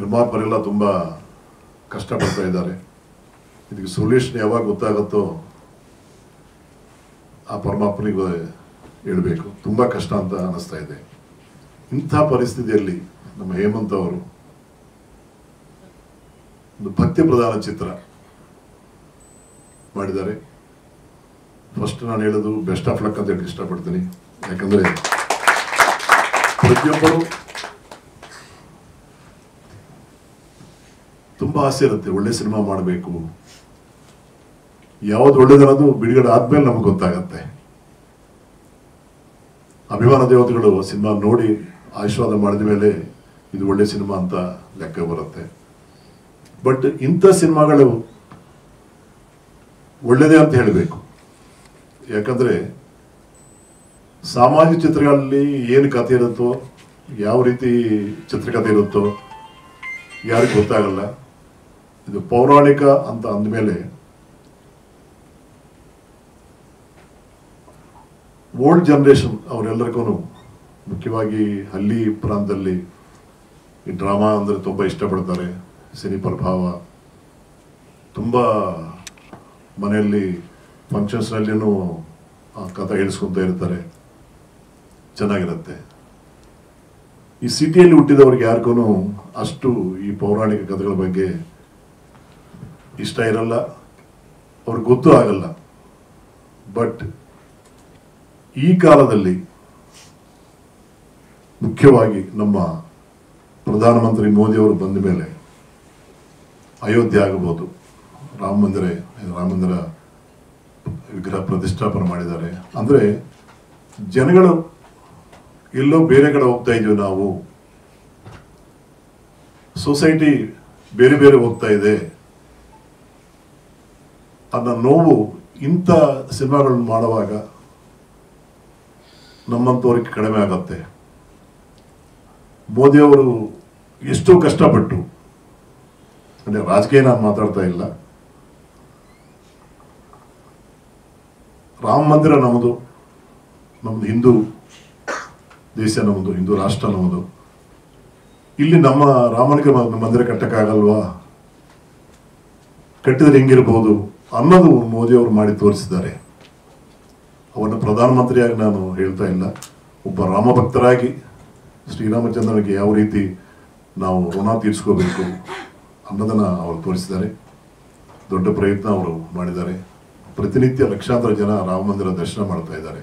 ನಿರ್ಮಾಪಕರೆಲ್ಲ ತುಂಬ ಕಷ್ಟಪಡ್ತಾ ಇದ್ದಾರೆ. ಇದಕ್ಕೆ ಸೊಲ್ಯೂಷನ್ ಯಾವಾಗ ಗೊತ್ತಾಗುತ್ತೋ ಆ ಪರಮಾತ್ಮನಿಗೆ ಹೇಳಬೇಕು. ತುಂಬ ಕಷ್ಟ ಅಂತ ಅನ್ನಿಸ್ತಾ ಇದೆ. ಇಂಥ ಪರಿಸ್ಥಿತಿಯಲ್ಲಿ ನಮ್ಮ ಹೇಮಂತ್ ಅವರು ಒಂದು ಭಕ್ತಿ ಪ್ರಧಾನ ಚಿತ್ರ ಮಾಡಿದ್ದಾರೆ. ಫಸ್ಟ್ ನಾನು ಹೇಳೋದು ಬೆಸ್ಟ್ ಆಫ್ ಲಕ್ ಅಂತ ಹೇಳಿ ಇಷ್ಟಪಡ್ತೀನಿ. ಯಾಕಂದರೆ ಪ್ರತಿಯೊಬ್ಬರು ತುಂಬ ಆಸೆ ಇರುತ್ತೆ ಒಳ್ಳೆ ಸಿನಿಮಾ ಮಾಡಬೇಕು, ಯಾವುದು ಒಳ್ಳೇದನ್ನೋದು ಬಿಡುಗಡೆ ಆದ್ಮೇಲೆ ನಮ್ಗೆ ಗೊತ್ತಾಗತ್ತೆ. ಅಭಿಮಾನ ದೇವತೆಗಳು ಸಿನಿಮಾ ನೋಡಿ ಆಶೀರ್ವಾದ ಮಾಡಿದ ಮೇಲೆ ಇದು ಒಳ್ಳೆ ಸಿನಿಮಾ ಅಂತ ಲೆಕ್ಕ ಬರುತ್ತೆ. ಬಟ್ ಇಂಥ ಸಿನಿಮಾಗಳು ಒಳ್ಳೆಯದೇ ಅಂತ ಹೇಳಬೇಕು. ಯಾಕಂದರೆ ಸಾಮಾಜಿಕ ಚಿತ್ರಗಳಲ್ಲಿ ಏನು ಕಥೆ ಇರುತ್ತೋ, ಯಾವ ರೀತಿ ಚಿತ್ರಕಥೆ ಇರುತ್ತೋ ಯಾರಿಗೂ ಗೊತ್ತಾಗಲ್ಲ. ಇದು ಪೌರಾಣಿಕ ಅಂತ ಅಂದಮೇಲೆ ಓಲ್ಡ್ ಜನರೇಷನ್ ಅವರೆಲ್ಲರಿಗೂ, ಮುಖ್ಯವಾಗಿ ಹಳ್ಳಿ ಪ್ರಾಂತದಲ್ಲಿ ಈ ಡ್ರಾಮಾ ಅಂದರೆ ತುಂಬ ಇಷ್ಟಪಡ್ತಾರೆ. ಸಿನಿ ಪ್ರಭಾವ ತುಂಬ ಮನೆಯಲ್ಲಿ ಫಂಕ್ಷನ್ಸ್ನಲ್ಲಿನೂ ಆ ಕಥೆ ಹೇಳಿಸ್ಕೊತ ಇರ್ತಾರೆ, ಚೆನ್ನಾಗಿರುತ್ತೆ. ಈ ಸಿಟಿಯಲ್ಲಿ ಹುಟ್ಟಿದವ್ರಿಗೆ ಯಾರಿಗೂ ಅಷ್ಟು ಈ ಪೌರಾಣಿಕ ಕಥೆಗಳ ಬಗ್ಗೆ ಇಷ್ಟ ಇರಲ್ಲ, ಅವ್ರಿಗೆ ಗೊತ್ತೂ ಆಗಲ್ಲ. ಬಟ್ ಈ ಕಾಲದಲ್ಲಿ ಮುಖ್ಯವಾಗಿ ನಮ್ಮ ಪ್ರಧಾನಮಂತ್ರಿ ಮೋದಿಯವರು ಬಂದ ಮೇಲೆ ಅಯೋಧ್ಯೆ ಆಗಬಹುದು, ರಾಮ ಮಂದಿರ ವಿಗ್ರಹ ಪ್ರತಿಷ್ಠಾಪನೆ ಮಾಡಿದ್ದಾರೆ. ಅಂದರೆ ಜನಗಳು ಎಲ್ಲೋ ಬೇರೆ ಕಡೆ ಹೋಗ್ತಾ ಇದೀವಿ, ನಾವು ಸೊಸೈಟಿ ಬೇರೆ ಬೇರೆ ಹೋಗ್ತಾ ಇದೆ ಅನ್ನೋ ನೋವು ಇಂಥ ಸಿನಿಮಾಗಳನ್ನು ಮಾಡುವಾಗ ನಮ್ಮಂಥವ್ರಿಗೆ ಕಡಿಮೆ ಆಗತ್ತೆ. ಮೋದಿಯವರು ಎಷ್ಟೋ ಕಷ್ಟಪಟ್ಟು, ಅಂದರೆ ರಾಜಕೀಯ ನಾನು ಮಾತಾಡ್ತಾ ಇಲ್ಲ, ರಾಮ ಮಂದಿರ ನಮ್ಮದು ಹಿಂದೂ ದೇಶ, ನಮ್ಮದು ಹಿಂದೂ ರಾಷ್ಟ್ರ ನಮ್ಮದು. ಇಲ್ಲಿ ನಮ್ಮ ರಾಮನಿಗೆ ಮಂದಿರ ಕಟ್ಟಕ್ಕಾಗಲ್ವಾ, ಕಟ್ಟಿದ್ರೆ ಹೆಂಗಿರ್ಬೋದು ಅನ್ನೋದು ಮೋದಿಯವರು ಮಾಡಿ ತೋರಿಸಿದ್ದಾರೆ. ಅವನ್ನ ಪ್ರಧಾನಮಂತ್ರಿಯಾಗಿ ನಾನು ಹೇಳ್ತಾ ಇಲ್ಲ, ಒಬ್ಬ ರಾಮಭಕ್ತರಾಗಿ ಶ್ರೀರಾಮಚಂದ್ರನಿಗೆ ಯಾವ ರೀತಿ ನಾವು ಋಣ ತೀರಿಸ್ಕೋಬೇಕು ಅನ್ನೋದನ್ನು ಅವರು ತೋರಿಸಿದ್ದಾರೆ. ದೊಡ್ಡ ಪ್ರಯತ್ನ ಅವರು ಮಾಡಿದ್ದಾರೆ. ಪ್ರತಿನಿತ್ಯ ಲಕ್ಷಾಂತರ ಜನ ರಾಮ ಮಂದಿರ ದರ್ಶನ ಮಾಡ್ತಾ ಇದ್ದಾರೆ.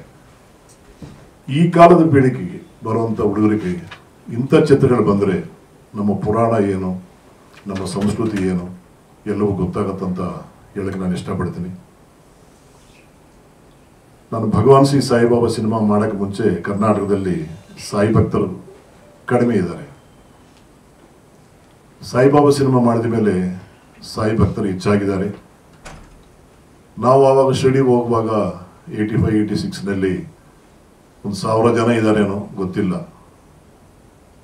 ಈ ಕಾಲದ ಪೀಳಿಗೆಗೆ ಬರುವಂಥ ಹುಡುಗರಿಗೆ ಇಂಥ ಚಿತ್ರಗಳು ಬಂದರೆ ನಮ್ಮ ಪುರಾಣ ಏನು, ನಮ್ಮ ಸಂಸ್ಕೃತಿ ಏನು ಎಲ್ಲವೂ ಗೊತ್ತಾಗತ್ತಂತ ಹೇಳಕ್ಕೆ ನಾನು ಇಷ್ಟಪಡ್ತೀನಿ. ನಾನು ಭಗವಾನ್ ಶ್ರೀ ಸಾಯಿಬಾಬಾ ಸಿನಿಮಾ ಮಾಡೋಕ್ಕೆ ಮುಂಚೆ ಕರ್ನಾಟಕದಲ್ಲಿ ಸಾಯಿ ಭಕ್ತರು ಕಡಿಮೆ ಇದ್ದಾರೆ. ಸಾಯಿಬಾಬಾ ಸಿನಿಮಾ ಮಾಡಿದ ಮೇಲೆ ಸಾಯಿ ಭಕ್ತರು ಹೆಚ್ಚಾಗಿದ್ದಾರೆ. ನಾವು ಆವಾಗ ಶಿರ್ಡಿ ಹೋಗುವಾಗ 85-86ನಲ್ಲಿ 1,000 ಜನ ಇದ್ದಾರೇನೋ ಗೊತ್ತಿಲ್ಲ.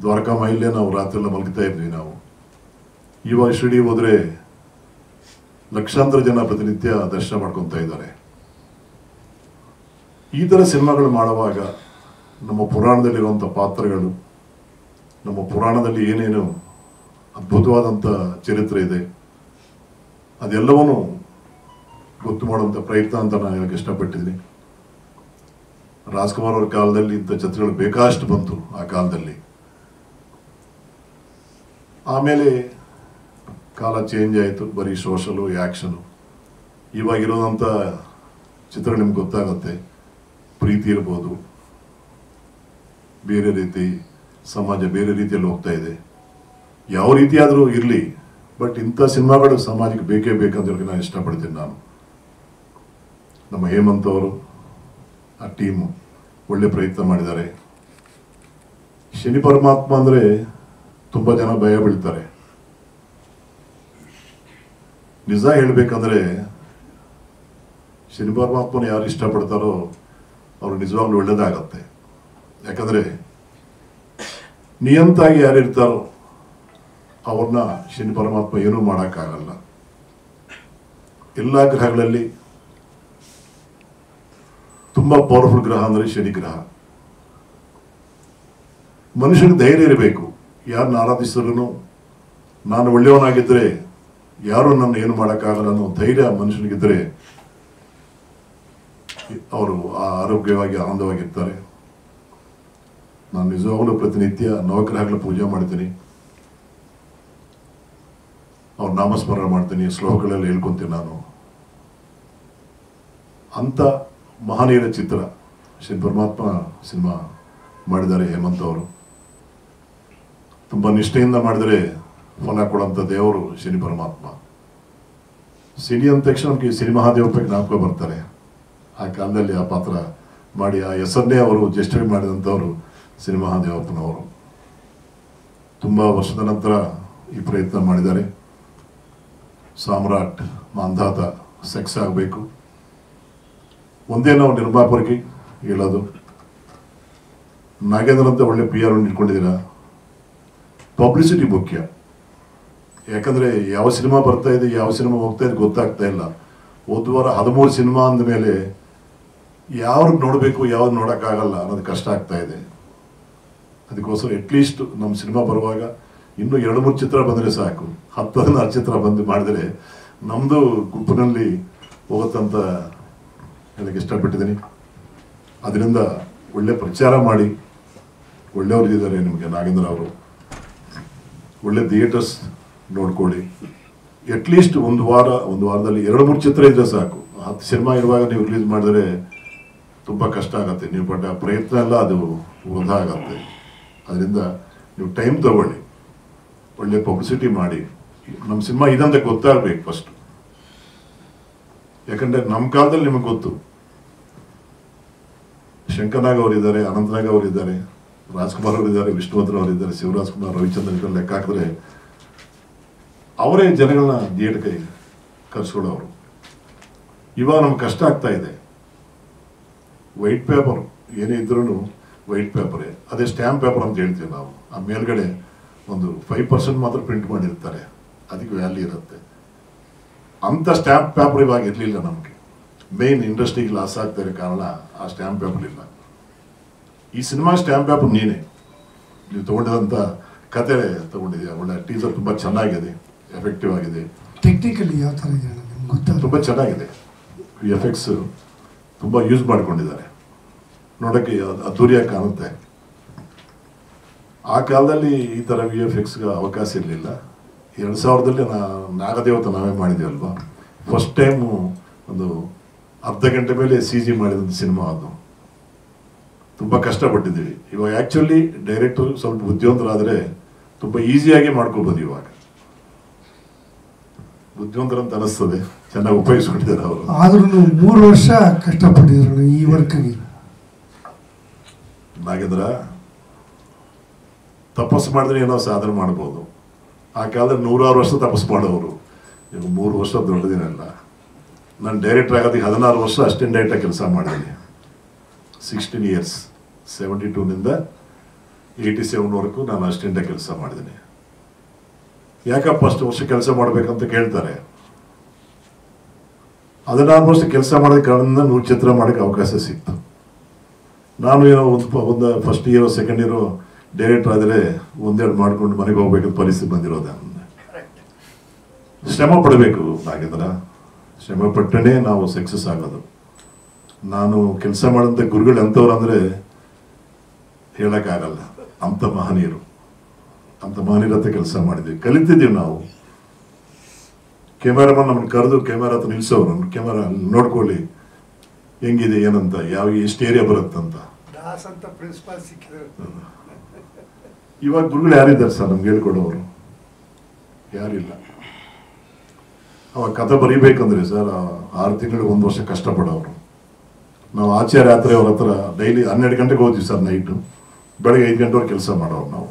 ದ್ವಾರಕಾ ಮೈಲೇ ನಾವು ರಾತ್ರಿ ಎಲ್ಲ ಮಲಗ್ತಾ ಇದ್ವಿ ನಾವು. ಇವಾಗ ಶಿರ್ಡಿ ಹೋದರೆ ಲಕ್ಷಾಂತರ ಜನ ಪ್ರತಿನಿತ್ಯ ದರ್ಶನ ಮಾಡ್ಕೊತಾ ಇದ್ದಾರೆ. ಈ ಥರ ಸಿನಿಮಾಗಳು ಮಾಡುವಾಗ ನಮ್ಮ ಪುರಾಣದಲ್ಲಿರುವಂಥ ಪಾತ್ರಗಳು, ನಮ್ಮ ಪುರಾಣದಲ್ಲಿ ಏನೇನು ಅದ್ಭುತವಾದಂಥ ಚರಿತ್ರೆ ಇದೆ ಅದೆಲ್ಲವನ್ನೂ ಗೊತ್ತು ಮಾಡುವಂಥ ಪ್ರಯತ್ನ ಅಂತ ನಾನು ಹೇಳಕ್ಕೆ ಇಷ್ಟಪಟ್ಟಿದ್ದೀನಿ. ರಾಜ್ಕುಮಾರ್ ಅವ್ರ ಕಾಲದಲ್ಲಿ ಇಂಥ ಚಿತ್ರಗಳು ಬೇಕಾಷ್ಟು ಬಂತು ಆ ಕಾಲದಲ್ಲಿ. ಆಮೇಲೆ ಕಾಲ ಚೇಂಜ್ ಆಯಿತು, ಬರೀ ಸೋಷಲು ಆ್ಯಕ್ಷನು. ಇವಾಗಿರೋದಂಥ ಚಿತ್ರ ನಿಮ್ಗೆ ಗೊತ್ತಾಗುತ್ತೆ. ಪ್ರೀತಿ ಇರ್ಬೋದು, ಬೇರೆ ರೀತಿ ಸಮಾಜ ಬೇರೆ ರೀತಿಯಲ್ಲಿ ಹೋಗ್ತಾ ಇದೆ. ಯಾವ ರೀತಿಯಾದರೂ ಇರಲಿ, ಬಟ್ ಇಂಥ ಸಿನಿಮಾಗಳು ಸಮಾಜಕ್ಕೆ ಬೇಕೇ ಬೇಕಂತ ಹೇಳಿ ನಾನು ಇಷ್ಟಪಡ್ತೀನಿ. ನಾನು ನಮ್ಮ ಹೇಮಂತ್ ಅವರು ಆ ಟೀಮು ಒಳ್ಳೆ ಪ್ರಯತ್ನ ಮಾಡಿದ್ದಾರೆ. ಶನಿ ಪರಮಾತ್ಮ ಅಂದರೆ ತುಂಬ ಜನ ಭಯ ಬೀಳ್ತಾರೆ. ನಿಜ ಹೇಳಬೇಕಂದ್ರೆ ಶನಿ ಪರಮಾತ್ಮನ ಯಾರು ಇಷ್ಟಪಡ್ತಾರೋ ಅವರು ನಿಜವಾಗ್ಲೂ ಒಳ್ಳೇದಾಗತ್ತೆ. ಯಾಕಂದರೆ ನಿಯಂತಾಗಿ ಯಾರಿರ್ತಾರೋ ಅವ್ರನ್ನ ಶನಿ ಪರಮಾತ್ಮ ಏನೂ ಮಾಡೋಕ್ಕಾಗಲ್ಲ. ಎಲ್ಲ ಗ್ರಹಗಳಲ್ಲಿ ತುಂಬ ಪವರ್ಫುಲ್ ಗ್ರಹ ಅಂದರೆ ಶನಿ ಗ್ರಹ. ಮನುಷ್ಯನಿಗೆ ಧೈರ್ಯ ಇರಬೇಕು. ಯಾರನ್ನ ಆರಾಧಿಸಿದ್ರು ನಾನು ಒಳ್ಳೆಯವನಾಗಿದ್ದರೆ ಯಾರೂ ನನ್ನ ಏನು ಮಾಡೋಕ್ಕಾಗಲ್ಲ ಅನ್ನೋ ಧೈರ್ಯ ಮನುಷ್ಯನಿಗಿದ್ದರೆ ಅವರು ಆರೋಗ್ಯವಾಗಿ ಆನಂದವಾಗಿರ್ತಾರೆ. ನಾನು ನಿಜವಾಗ್ಲೂ ಪ್ರತಿನಿತ್ಯ ನವಗ್ರಹಗಳ ಪೂಜೆ ಮಾಡ್ತೀನಿ, ಅವ್ರ ನಾಮಸ್ಮರಣೆ ಮಾಡ್ತೀನಿ, ಶ್ಲೋಕಗಳೆಲ್ಲ ಹೇಳ್ಕೊತೀನಿ. ನಾನು ಅಂಥ ಮಹನೀಯರ ಚಿತ್ರ ಶ್ರೀ ಪರಮಾತ್ಮ ಸಿನಿಮಾ ಮಾಡಿದ್ದಾರೆ ಹೇಮಂತ್ ಅವರು. ತುಂಬ ನಿಷ್ಠೆಯಿಂದ ಮಾಡಿದರೆ ಫಲ ಕೊಡೋಂಥ ದೇವರು ಶನಿ ಪರಮಾತ್ಮ. ಸಿನಿ ಅಂದ ತಕ್ಷಣ ನಮಗೆ ಸಿನಿ ಮಹಾದೇವಪ್ಪ ಜ್ಞಾಪಕ ಬರ್ತಾರೆ. ಆ ಕಾಲದಲ್ಲಿ ಆ ಪಾತ್ರ ಮಾಡಿ ಆ ಹೆಸರನ್ನೇ ಅವರು ಜಸ್ಟಿಫೈ ಮಾಡಿದಂಥವರು ಸಿನಿ ಮಹಾದೇವಪ್ಪನವರು. ತುಂಬ ವರ್ಷದ ನಂತರ ಈ ಪ್ರಯತ್ನ ಮಾಡಿದ್ದಾರೆ. ಸಾಮ್ರಾಟ್ ಮಾಂಧಾತ ಸೆಕ್ಸ್ ಆಗಬೇಕು. ಒಂದೇ ನಾವು ನಿರ್ಮಾಪಕರಿಗೆ ಹೇಳೋದು, ನಾಗೇಂದ್ರ ಅಂತ ಒಳ್ಳೆ PR ಇಟ್ಕೊಂಡಿದ್ದೀರಾ, ಪಬ್ಲಿಸಿಟಿ ಮುಖ್ಯ. ಯಾಕಂದರೆ ಯಾವ ಸಿನಿಮಾ ಬರ್ತಾ ಇದೆ, ಯಾವ ಸಿನಿಮಾ ಹೋಗ್ತಾ ಇದೆ ಗೊತ್ತಾಗ್ತಾ ಇಲ್ಲ. ಹೋದ ವಾರ 13 ಸಿನಿಮಾ ಅಂದಮೇಲೆ ಯಾವ್ದು ನೋಡಬೇಕು ಯಾವ್ದು ನೋಡೋಕ್ಕಾಗಲ್ಲ ಅನ್ನೋದು ಕಷ್ಟ ಆಗ್ತಾ ಇದೆ. ಅದಕ್ಕೋಸ್ಕರ ಅಟ್ಲೀಸ್ಟ್ ನಮ್ಮ ಸಿನಿಮಾ ಬರುವಾಗ ಇನ್ನೂ 2-3 ಚಿತ್ರ ಬಂದರೆ ಸಾಕು, 10-16 ಚಿತ್ರ ಬಂದು ಮಾಡಿದರೆ ನಮ್ಮದು ಗುಂಪಿನಲ್ಲಿ ಹೋಗುತ್ತಂತ ಹೇಳಕ್ಕೆ ಇಷ್ಟಪಟ್ಟಿದ್ದೀನಿ. ಅದರಿಂದ ಒಳ್ಳೆ ಪ್ರಚಾರ ಮಾಡಿ, ಒಳ್ಳೆಯವರಿದ್ದಾರೆ ನಿಮಗೆ ನಾಗೇಂದ್ರ ಅವರು. ಒಳ್ಳೆ ಥಿಯೇಟರ್ಸ್ ನೋಡ್ಕೊಳ್ಳಿ. ಅಟ್ಲೀಸ್ಟ್ ಒಂದು ವಾರದಲ್ಲಿ 2-3 ಚಿತ್ರ ಇದ್ದರೆ ಸಾಕು. 10 ಸಿನಿಮಾ ಇರುವಾಗ ನೀವು ರಿಲೀಸ್ ಮಾಡಿದ್ರೆ ತುಂಬ ಕಷ್ಟ ಆಗುತ್ತೆ. ನೀವು ಪಟ್ಟ ಪ್ರಯತ್ನ ಎಲ್ಲ ಅದು ವೃಧಾ ಆಗತ್ತೆ. ಅದರಿಂದ ನೀವು ಟೈಮ್ ತಗೊಳ್ಳಿ, ಒಳ್ಳೆ ಪಬ್ಲಿಸಿಟಿ ಮಾಡಿ. ನಮ್ಮ ಸಿನಿಮಾ ಇದಂತ ಗೊತ್ತಾಗಬೇಕು ಫಸ್ಟ್. ಯಾಕಂದರೆ ನಮ್ಮ ಕಾಲದಲ್ಲಿ ನಿಮಗೆ ಗೊತ್ತು, ಶಂಕರ್ನಾಗ್ ಅವರಿದ್ದಾರೆ, ಅನಂತನಾಗ್ ಅವರಿದ್ದಾರೆ, ರಾಜ್ಕುಮಾರ್ ಅವರಿದ್ದಾರೆ, ವಿಷ್ಣುವರ್ಧನ್ ಅವರಿದ್ದಾರೆ, ಶಿವರಾಜ್ ಕುಮಾರ್, ರವಿಚಂದ್ರನ್ ಇದ್ದಾರೆ. ಲೆಕ್ಕ ಹಾಕಿದ್ರೆ ಅವರೇ ಜನಗಳನ್ನ ಥಿಯೇಟರ್ಗೆ ಕರ್ಸ್ಕೊಳ್ಳೋರು. ಇವಾಗ ನಮ್ಗೆ ಕಷ್ಟ ಆಗ್ತಾ ಇದೆ. ವೈಟ್ ಪೇಪರ್ ಏನೇ ಇದ್ರೂ ವೈಟ್ ಪೇಪರೇ, ಅದೇ ಸ್ಟ್ಯಾಂಪ್ ಪೇಪರ್ ಅಂತ ಹೇಳ್ತೀವಿ ನಾವು. ಆ ಮೇಲ್ಗಡೆ ಒಂದು 5% ಮಾತ್ರ ಪ್ರಿಂಟ್ ಮಾಡಿರ್ತಾರೆ, ಅದಕ್ಕೆ ವ್ಯಾಲ್ಯೂ ಇರುತ್ತೆ. ಅಂಥ ಸ್ಟ್ಯಾಂಪ್ ಪೇಪರ್ ಇವಾಗ ಇರಲಿಲ್ಲ ನಮಗೆ. ಮೇನ್ ಇಂಡಸ್ಟ್ರಿಗೆ ಲಾಸ್ ಆಗ್ತಾ ಇರೋ ಕಾರಣ ಆ ಸ್ಟ್ಯಾಂಪ್ ಪೇಪರ್ ಇಲ್ಲ. ಈ ಸಿನಿಮಾ ಸ್ಟ್ಯಾಂಪ್ ಪೇಪರ್ ನೀನೇ, ನೀವು ತೊಗೊಂಡಿದಂಥ ಕತೆ ತೊಗೊಂಡಿದ್ದೀಯ. ಒಳ್ಳೆ ಟೀಸರ್ ತುಂಬ ಚೆನ್ನಾಗಿದೆ, ಎಫೆಕ್ಟಿವ್ ಆಗಿದೆ. ಟೆಕ್ನಿಕಲಿ ಯಾವ ಥರ ಇದೆ ಗೊತ್ತಾಗ ತುಂಬ ಚೆನ್ನಾಗಿದೆ. VFX ತುಂಬ ಯೂಸ್ ಮಾಡ್ಕೊಂಡಿದ್ದಾರೆ, ನೋಡೋಕ್ಕೆ ಅದ್ದೂರಿಯಾಗಿ ಕಾಣುತ್ತೆ. ಆ ಕಾಲದಲ್ಲಿ ಈ ಥರ VFXಗೆ ಅವಕಾಶ ಇರಲಿಲ್ಲ. 2000ರಲ್ಲಿ ನಾಗದೇವತೆ ನಾವೇ ಮಾಡಿದ್ದೀವಲ್ವ, ಫಸ್ಟ್ ಟೈಮು ಒಂದು ಅರ್ಧ ಗಂಟೆ ಮೇಲೆ CG ಮಾಡಿದಂಥ ಸಿನಿಮಾ ಅದು. ತುಂಬ ಕಷ್ಟಪಟ್ಟಿದ್ದೀವಿ. ಇವಾಗ ಆ್ಯಕ್ಚುಲಿ ಡೈರೆಕ್ಟರ್ ಸ್ವಲ್ಪ ಬುದ್ಧಿವಂತರಾದರೆ ತುಂಬ ಈಸಿಯಾಗಿ ಮಾಡ್ಕೋಬೋದು. ಇವಾಗ ಬುದ್ಧಿವಂತರಂತ ಅನಿಸ್ತದೆ, ಚೆನ್ನಾಗಿ ಉಪಯೋಗಿಸ್ಕೊಂಡಿದ್ದಾರೆ ಅವರು. ಆದ್ರೂ 3 ವರ್ಷ ಕಷ್ಟಪಟ್ಟಿದ್ರು ಈ ವರ್ಕ್ಗೆ. ನಾಗೇಂದ್ರ ತಪಸ್ಸು ಮಾಡಿದ್ರೆ ಏನೋ ಸಾಧನೆ ಮಾಡ್ಬೋದು. ಆ ಕಾಲದಲ್ಲಿ 100 ವರ್ಷ ತಪಸ್ಸು ಮಾಡೋರು. ಈಗ 3 ವರ್ಷ ದೊಡ್ಡದಿನಲ್ಲ. ನಾನು ಡೈರೆಕ್ಟರ್ ಆಗೋದಕ್ಕೆ 16 ವರ್ಷ ಅಸಿಸ್ಟೆಂಟ್ ಡೈರೆಕ್ಟಾಗಿ ಕೆಲಸ ಮಾಡಿದ್ದೀನಿ. 16 years, 72ನಿಂದ 87ವರೆಗೂ ನಾನು ಅಸಿಸ್ಟೆಂಟಾಗಿ ಕೆಲಸ ಮಾಡಿದ್ದೀನಿ. ಯಾಕಪ್ಪ ಅಷ್ಟು ವರ್ಷ ಕೆಲಸ ಮಾಡಬೇಕಂತ ಕೇಳ್ತಾರೆ. 16 ವರ್ಷ ಕೆಲಸ ಮಾಡೋದ ಕಾರಣದಿಂದ 100 ಚಿತ್ರ ಮಾಡೋಕ್ಕೆ ಅವಕಾಶ ಸಿಕ್ತು. ನಾನು ಏನೋ ಒಂದು ಫಸ್ಟ್ ಇಯರೋ ಸೆಕೆಂಡ್ ಇಯರೋ ಡೈರೆಕ್ಟರ್ ಆದರೆ 1-2 ಮಾಡ್ಕೊಂಡು ಮನೆಗೆ ಹೋಗ್ಬೇಕಂತ ಪರಿಸ್ಥಿತಿ ಬಂದಿರೋದು. ಶ್ರಮ ಪಡಬೇಕು ನಾಗೇಂದ್ರ, ಶ್ರಮ ಪಟ್ಟನೇ ನಾವು ಸಕ್ಸಸ್ ಆಗೋದು. ನಾನು ಕೆಲಸ ಮಾಡೋಂಥ ಗುರುಗಳು ಎಂಥವ್ರು ಅಂದರೆ ಹೇಳೋಕ್ಕಾಗಲ್ಲ. ಅಂಥ ಮಹನೀಯರು, ಅಂಥ ಮಹನೀಯರ ಕೆಲಸ ಮಾಡಿದ್ದೀವಿ, ಕಲಿತಿದ್ದೀವಿ ನಾವು. ಕ್ಯಾಮರಾಮನ್ ನಮ್ಮನ್ನು ಕರೆದು ಕ್ಯಾಮರಾ ಹತ್ರ ನಿಲ್ಸೋರು, ನಮ್ಮ ಕ್ಯಾಮರಾ ನೋಡ್ಕೊಳ್ಳಿ ಹೆಂಗಿದೆ ಏನಂತ, ಎಷ್ಟು ಏರಿಯಾ ಬರುತ್ತಂತ. ಇವಾಗ ಗುರುಗಳು ಯಾರಿದ್ದಾರೆ ಸರ್ ನಮ್ಗೆ ಹೇಳ್ಕೊಡೋರು? ಯಾರಿಲ್ಲ. ಅವಾಗ ಕಥೆ ಬರೀಬೇಕಂದ್ರೆ ಸರ್ 6 ತಿಂಗಳು 1 ವರ್ಷ ಕಷ್ಟಪಡೋರು. ನಾವು ಆಚಾರ್ಯ ಯಾತ್ರೆ ಅವ್ರ ಹತ್ರ ಡೈಲಿ 12 ಗಂಟೆಗೆ ಹೋದ್ವಿ ಸರ್ ನೈಟು. ಬೆಳಗ್ಗೆ 5 ಗಂಟೆವರೆಗೆ ಕೆಲಸ ಮಾಡೋರು ನಾವು.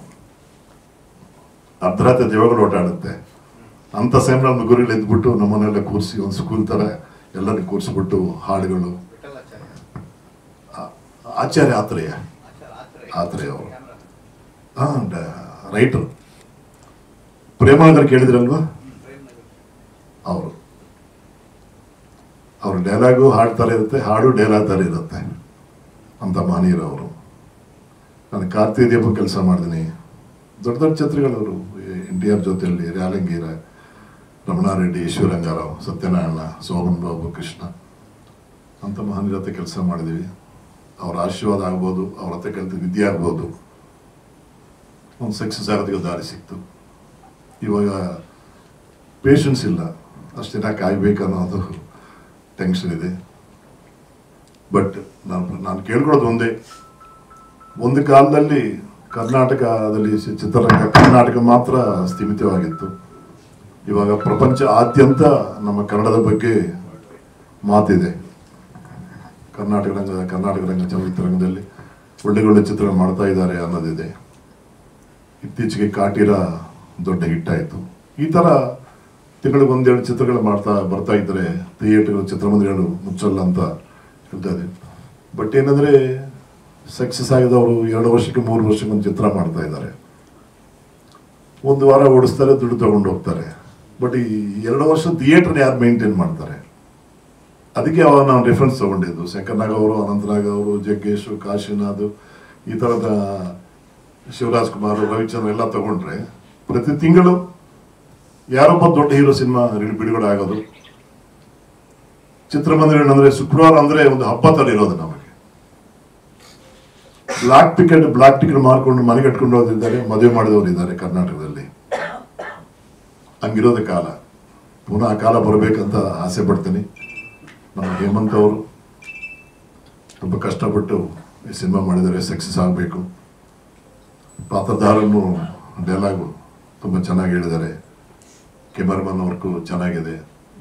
ಅರ್ಧರಾತ್ರಿ ದೇವಗಳು ಓಟಾಡುತ್ತೆ. ಅಂಥ ಸಮಯ ನಮ್ಮ ಗುರುಗಳು ಎದ್ಬಿಟ್ಟು ನಮ್ಮನ್ನೆಲ್ಲ ಕೂರಿಸಿ ಒಂದು ಸ್ಕೂಲ್ ಥರ ಎಲ್ಲರಿಗೂ ಕೂರಿಸ್ಬಿಟ್ಟು ಹಾಡುಗಳು. ಆಚಾರ್ಯ ಆತ್ರೇಯ ಅವರು ರೈಟರ್. ಪ್ರೇಮಾನಗರ್ ಕೇಳಿದ್ರಲ್ವಾ, ಅವರು ಡೈಲಾಗು ಹಾಡು ಥರ ಇರುತ್ತೆ, ಹಾಡು ಡೈಲಾಗ್ ಥರ ಇರುತ್ತೆ. ಅಂತ ಮಹನೀಯರು ಅವರು. ನಾನು ಕಾರ್ತಿಕ ದೀಪ ಕೆಲಸ ಮಾಡಿದ್ದೀನಿ. ದೊಡ್ಡ ದೊಡ್ಡ ಚಿತ್ರಗಳವರು NTR ಜೊತೆಯಲ್ಲಿ ರ್ಯಾಲಂಗೀರ, ರಮಣಾರೆಡ್ಡಿ, ಈಶ್ವರಂಗಾರಾವ್, ಸತ್ಯನಾರಾಯಣ, ಸೋಮನ್ ಬಾಬು, ಕೃಷ್ಣ ಅಂತ ಮಹಾನ್ ಜೊತೆ ಕೆಲಸ ಮಾಡಿದ್ದೀವಿ. ಅವರ ಆಶೀರ್ವಾದ ಆಗ್ಬೋದು, ಅವ್ರ ಹತ್ರ ಕಲಿತ ವಿದ್ಯೆ ಆಗ್ಬೋದು, ಒಂದು ಸಕ್ಸಸ್ ಆಗೋದಕ್ಕೆ ದಾರಿ ಸಿಕ್ತು. ಇವಾಗ ಪೇಷನ್ಸ್ ಇಲ್ಲ, ಅಷ್ಟು ದಿನ ಕಾಯ್ಬೇಕನ್ನೋದು ಟೆನ್ಷನ್ ಇದೆ. ಬಟ್ ನಾನು ಕೇಳ್ಕೊಳ್ಳೋದು ಒಂದೇ, ಒಂದು ಕಾಲದಲ್ಲಿ ಕರ್ನಾಟಕದಲ್ಲಿ ಚಿತ್ರರಂಗ ಕರ್ನಾಟಕ ಮಾತ್ರ ಸ್ಥಿಮಿತವಾಗಿತ್ತು. ಇವಾಗ ಪ್ರಪಂಚದಾದ್ಯಂತ ನಮ್ಮ ಕನ್ನಡದ ಬಗ್ಗೆ ಮಾತಿದೆ. ಕರ್ನಾಟಕ ರಂಗ ಚಲನಚಿತ್ರರಂಗದಲ್ಲಿ ಒಳ್ಳೆ ಚಿತ್ರಗಳು ಮಾಡ್ತಾ ಇದ್ದಾರೆ ಅನ್ನೋದಿದೆ. ಇತ್ತೀಚೆಗೆ ಕಾಟಿರ ದೊಡ್ಡ ಹಿಟ್ಟಾಯಿತು. ಈ ಥರ ತಿಂಗಳಿಗೆ 1-2 ಚಿತ್ರಗಳು ಬರ್ತಾ ಇದ್ದರೆ ಥಿಯೇಟರ್ಗಳು, ಚಿತ್ರಮಂದಿರಗಳು ಮುಚ್ಚಲ್ಲ ಅಂತ ಹೇಳ್ತಾ ಇದ್ದೀವಿ. ಬಟ್ ಏನಂದರೆ ಸಕ್ಸಸ್ ಆಗಿದವರು 2 ವರ್ಷಕ್ಕೆ 3 ವರ್ಷಕ್ಕೆ ಒಂದು ಚಿತ್ರ ಮಾಡ್ತಾ ಇದ್ದಾರೆ. 1 ವಾರ ಓಡಿಸ್ತಾರೆ, ದುಡ್ಡು ತಗೊಂಡು ಹೋಗ್ತಾರೆ. ಬಟ್ ಈ 2 ವರ್ಷ ಥಿಯೇಟರ್ನ ಯಾರು ಮೇಂಟೈನ್ ಮಾಡ್ತಾರೆ? ಅದಕ್ಕೆ ಅವಾಗ ನಾವು ರೆಫರೆನ್ಸ್ ತಗೊಂಡಿದ್ದು. ಶಂಕರ್ನಾಗ್ ಅವರು, ಅನಂತನಾಗ್ ಅವರು, ಜಗ್ಗೇಶ್, ಕಾಶಿನಾಥ್, ಈ ಥರದ ಶಿವರಾಜ್ ಕುಮಾರ್, ರವಿಚಂದ್ರ ಎಲ್ಲ ತಗೊಂಡ್ರೆ ಪ್ರತಿ ತಿಂಗಳು ಯಾರೊಬ್ಬ ದೊಡ್ಡ ಹೀರೋ ಸಿನಿಮಾ ಬಿಡುಗಡೆ ಆಗೋದು. ಚಿತ್ರಮಂದಿರ ಅಂದರೆ ಶುಕ್ರವಾರ ಅಂದರೆ ಒಂದು ಹಬ್ಬ ಥರ ಇರೋದು ನಮಗೆ. ಬ್ಲಾಕ್ ಟಿಕೆಟ್ ಮಾರ್ಕೊಂಡು ಮನೆ ಕಟ್ಕೊಂಡು ಹೋದಿದ್ದಾರೆ, ಮದುವೆ ಮಾಡಿದವರು ಇದ್ದಾರೆ ಕರ್ನಾಟಕದಲ್ಲಿ. ಹಂಗಿರೋದ ಕಾಲ. ಪುನಃ ಆ ಕಾಲ ಬರಬೇಕಂತ ಆಸೆ ಪಡ್ತೀನಿ. ನಮ್ಮ ಹೇಮಂತ್ ಅವರು ತುಂಬ ಕಷ್ಟಪಟ್ಟು ಈ ಸಿನಿಮಾ ಮಾಡಿದರೆ ಸಕ್ಸಸ್ ಆಗಬೇಕು. ಪಾತ್ರಧಾರನ್ನು ಡೈಲಾಗು ತುಂಬ ಚೆನ್ನಾಗಿ ಹೇಳಿದ್ದಾರೆ. ಕೆಮರ್ಮನ್ ವರ್ಕು ಚೆನ್ನಾಗಿದೆ,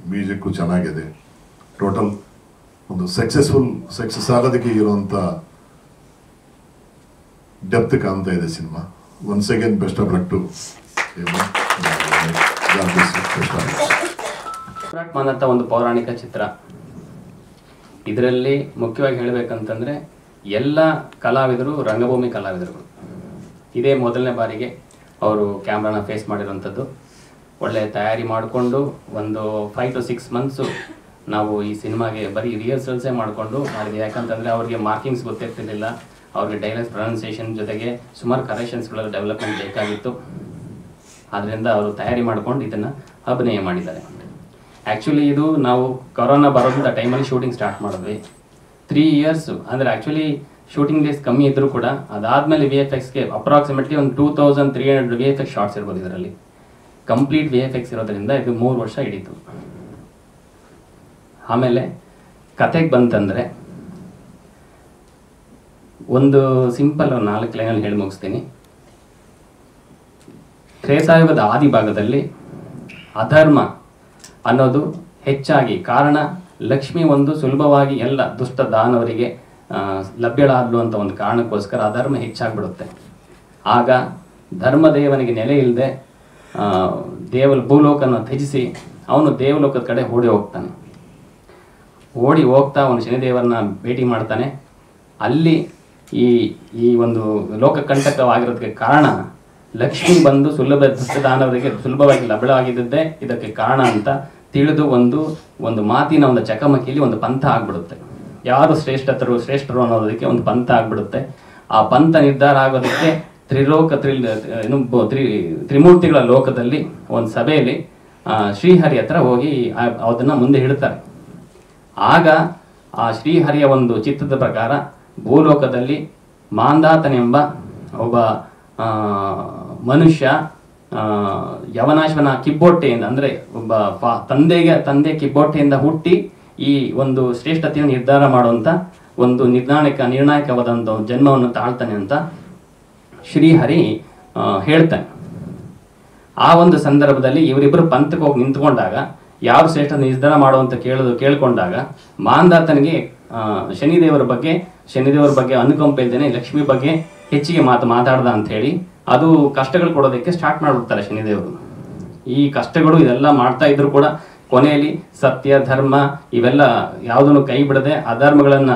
ಮ್ಯೂಸಿಕ್ಕು ಚೆನ್ನಾಗಿದೆ. ಟೋಟಲ್ ಒಂದು ಸಕ್ಸಸ್ ಆಗೋದಕ್ಕೆ ಇರುವಂಥ ಡೆಪ್ತ್ ಕಾಣ್ತಾ ಇದೆ cinema. Once again best of luck to ಅಂತ ಒಂದು ಪೌರಾಣಿಕ ಚಿತ್ರ. ಇದರಲ್ಲಿ ಮುಖ್ಯವಾಗಿ ಹೇಳಬೇಕಂತಂದ್ರೆ ಎಲ್ಲ ಕಲಾವಿದರು ರಂಗಭೂಮಿ ಕಲಾವಿದರುಗಳು. ಇದೇ ಮೊದಲನೇ ಬಾರಿಗೆ ಅವರು ಕ್ಯಾಮ್ರಾನ ಫೇಸ್ ಮಾಡಿರೋಂಥದ್ದು. ಒಳ್ಳೆ ತಯಾರಿ ಮಾಡಿಕೊಂಡು ಒಂದು 5 to 6 months ನಾವು ಈ ಸಿನಿಮಾಗೆ ಬರೀ ರಿಹರ್ಸಲ್ಸೇ ಮಾಡಿಕೊಂಡು ಮಾಡಿದ್ವಿ. ಯಾಕಂತಂದರೆ ಅವ್ರಿಗೆ ಮಾರ್ಕಿಂಗ್ಸ್ ಗೊತ್ತಿರ್ತಿರ್ಲಿಲ್ಲ, ಅವ್ರಿಗೆ ಡೈಲಾಗ್ಸ್ ಪ್ರೊನೌನ್ಸಿಯೇಷನ್ ಜೊತೆಗೆ ಸುಮಾರು ಕರೆಕ್ಷನ್ಸ್ಗಳ ಡೆವಲಪ್ಮೆಂಟ್ ಬೇಕಾಗಿತ್ತು. ಆದ್ದರಿಂದ ಅವರು ತಯಾರಿ ಮಾಡ್ಕೊಂಡು ಇದನ್ನು ಅಭಿನಯ ಮಾಡಿದ್ದಾರೆ. ಆ್ಯಕ್ಚುಲಿ ಇದು ನಾವು ಕೊರೋನಾ ಬರೋದ್ರಿಂದ ಟೈಮಲ್ಲಿ ಶೂಟಿಂಗ್ ಸ್ಟಾರ್ಟ್ ಮಾಡಿದ್ವಿ. 3 years ಅಂದರೆ ಆ್ಯಕ್ಚುಲಿ ಶೂಟಿಂಗ್ ಡೇಸ್ ಕಮ್ಮಿ ಇದ್ದರೂ ಕೂಡ ಅದಾದಮೇಲೆ VFXಗೆ ಅಪ್ರಾಕ್ಸಿಮೇಟ್ಲಿ ಒಂದು 2300 VFX ಶಾರ್ಟ್ಸ್ ಇರ್ಬೋದು. ಇದರಲ್ಲಿ ಕಂಪ್ಲೀಟ್ VFX ಇರೋದ್ರಿಂದ ಇದು 3 ವರ್ಷ ಹಿಡಿತು. ಆಮೇಲೆ ಕತೆಗೆ ಬಂತಂದರೆ ಒಂದು ಸಿಂಪಲ್ 4 ಲೈನಲ್ಲಿ ಹೇಳಿ ಮುಗಿಸ್ತೀನಿ. ತ್ರೇತಾಯುಗದ ಆದಿ ಭಾಗದಲ್ಲಿ ಅಧರ್ಮ ಅನ್ನೋದು ಹೆಚ್ಚಾಗಿ ಕಾರಣ ಲಕ್ಷ್ಮಿ ಒಂದು ಸುಲಭವಾಗಿ ಎಲ್ಲ ದುಷ್ಟ ದಾನವರಿಗೆ ಲಭ್ಯಳಾದ್ಲು ಅಂತ ಒಂದು ಕಾರಣಕ್ಕೋಸ್ಕರ ಅಧರ್ಮ ಹೆಚ್ಚಾಗ್ಬಿಡುತ್ತೆ. ಆಗ ಧರ್ಮದೇವನಿಗೆ ನೆಲೆ ಇಲ್ಲದೆ ಭೂಲೋಕನ ತ್ಯಜಿಸಿ ಅವನು ದೇವಲೋಕದ ಕಡೆ ಓಡಿ ಹೋಗ್ತಾ ಅವನು ಶನಿದೇವರನ್ನ ಭೇಟಿ ಮಾಡ್ತಾನೆ. ಅಲ್ಲಿ ಈ ಒಂದು ಲೋಕಕಂಟಕವಾಗಿರೋದಕ್ಕೆ ಕಾರಣ ಲಕ್ಷ್ಮಿ ಬಂದು ದುಷ್ಟದಾನವರಿಗೆ ಸುಲಭವಾಗಿ ಲಭ್ಯವಾಗಿದ್ದೇ ಇದಕ್ಕೆ ಕಾರಣ ಅಂತ ತಿಳಿದು ಒಂದು ಮಾತಿನ ಒಂದು ಚಕಮಕಿಯಲ್ಲಿ ಒಂದು ಪಂಥ ಆಗ್ಬಿಡುತ್ತೆ. ಯಾರು ಶ್ರೇಷ್ಠರು ಅನ್ನೋದಕ್ಕೆ ಒಂದು ಪಂಥ ಆಗ್ಬಿಡುತ್ತೆ. ಆ ಪಂಥ ನಿರ್ಧಾರ ಆಗೋದಕ್ಕೆ ತ್ರಿಮೂರ್ತಿಗಳ ಲೋಕದಲ್ಲಿ ಒಂದು ಸಭೆಯಲ್ಲಿ ಶ್ರೀಹರಿ ಹತ್ರ ಹೋಗಿ ಅದನ್ನು ಮುಂದೆ ಇಡ್ತಾರೆ. ಆಗ ಆ ಶ್ರೀಹರಿಯ ಒಂದು ಚಿತ್ತದ ಪ್ರಕಾರ ಭೂಲೋಕದಲ್ಲಿ ಮಾಂಧಾತನೆಂಬ ಒಬ್ಬ ಮನುಷ್ಯ ಯವನಾಶ್ವನ ಕಿಬ್ಬೊಟ್ಟೆಯಿಂದ ಅಂದರೆ ಒಬ್ಬ ತಂದೆ ಕಿಬ್ಬೊಟ್ಟೆಯಿಂದ ಹುಟ್ಟಿ ಈ ಒಂದು ಶ್ರೇಷ್ಠತೆಯನ್ನು ನಿರ್ಧಾರ ಮಾಡುವಂಥ ಒಂದು ನಿರ್ಣಾಯಕವಾದಂಥ ಜನ್ಮವನ್ನು ತಾಳ್ತಾನೆ ಅಂತ ಶ್ರೀಹರಿ ಹೇಳ್ತಾನೆ. ಆ ಒಂದು ಸಂದರ್ಭದಲ್ಲಿ ಇವರಿಬ್ಬರು ಪಂಥಕ್ಕೆ ಹೋಗಿ ನಿಂತ್ಕೊಂಡಾಗ ಯಾರು ಶ್ರೇಷ್ಠ ನಿರ್ಧಾರ ಮಾಡುವಂತ ಕೇಳ್ಕೊಂಡಾಗ ಮಾಂಧಾತನಿಗೆ ಶನಿದೇವರ ಬಗ್ಗೆ ಅನುಕಂಪ ಇಲ್ದೇನೆ ಲಕ್ಷ್ಮಿ ಬಗ್ಗೆ ಹೆಚ್ಚಿಗೆ ಮಾತಾಡ್ದ ಅಂತ ಹೇಳಿ ಅದು ಕಷ್ಟಗಳು ಕೊಡೋದಕ್ಕೆ ಸ್ಟಾರ್ಟ್ ಮಾಡ್ಬಿಡ್ತಾರೆ ಶನಿದೇವರು. ಈ ಕಷ್ಟಗಳು ಇದೆಲ್ಲ ಮಾಡ್ತಾ ಇದ್ರು ಕೂಡ ಕೊನೆಯಲ್ಲಿ ಸತ್ಯ ಧರ್ಮ ಇವೆಲ್ಲ ಯಾವುದನ್ನು ಕೈ ಬಿಡದೆ ಅಧರ್ಮಗಳನ್ನ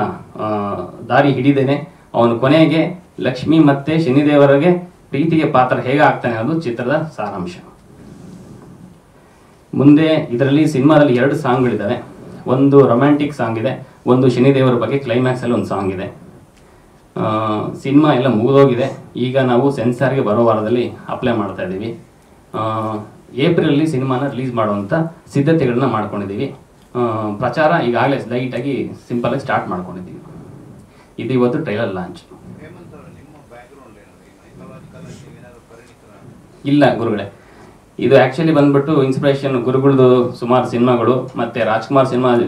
ದಾರಿ ಹಿಡಿದೇನೆ ಅವನು ಕೊನೆಗೆ ಲಕ್ಷ್ಮಿ ಮತ್ತೆ ಶನಿದೇವರಿಗೆ ಪ್ರೀತಿಗೆ ಪಾತ್ರ ಹೇಗೆ ಆಗ್ತಾನೆ ಅನ್ನೋದು ಚಿತ್ರದ ಸಾರಾಂಶ. ಮುಂದೆ ಇದರಲ್ಲಿ ಸಿನಿಮಾದಲ್ಲಿ 2 ಸಾಂಗ್ಗಳಿದ್ದಾವೆ. ಒಂದು ರೊಮ್ಯಾಂಟಿಕ್ ಸಾಂಗ್ ಇದೆ, ಒಂದು ಶನಿದೇವರ ಬಗ್ಗೆ ಕ್ಲೈಮ್ಯಾಕ್ಸ್ ಅಲ್ಲಿ ಒಂದು ಸಾಂಗ್ ಇದೆ. ಸಿನಿಮಾ ಎಲ್ಲ ಮುಗಿದೋಗಿದೆ. ಈಗ ನಾವು ಸೆನ್ಸಾರ್ಗೆ ಬರೋ ವಾರದಲ್ಲಿ ಅಪ್ಲೈ ಮಾಡ್ತಾ ಇದ್ದೀವಿ. ಏಪ್ರಿಲಲ್ಲಿ ಸಿನಿಮಾನ ರಿಲೀಸ್ ಮಾಡುವಂಥ ಸಿದ್ಧತೆಗಳನ್ನ ಮಾಡ್ಕೊಂಡಿದ್ದೀವಿ. ಪ್ರಚಾರ ಈಗಾಗಲೇ ಲೈಟಾಗಿ ಸಿಂಪಲಾಗಿ ಸ್ಟಾರ್ಟ್ ಮಾಡ್ಕೊಂಡಿದ್ದೀವಿ. ಇದು ಇವತ್ತು ಟ್ರೈಲರ್ ಲಾಂಚ್. ಇಲ್ಲ ಗುರುಗಳೇ, ಇದು ಆ್ಯಕ್ಚುಲಿ ಬಂದ್ಬಿಟ್ಟು ಇನ್ಸ್ಪಿರೇಷನ್ ಗುರುಗಳದು ಸುಮಾರು ಸಿನಿಮಾಗಳು ಮತ್ತು ರಾಜ್ಕುಮಾರ್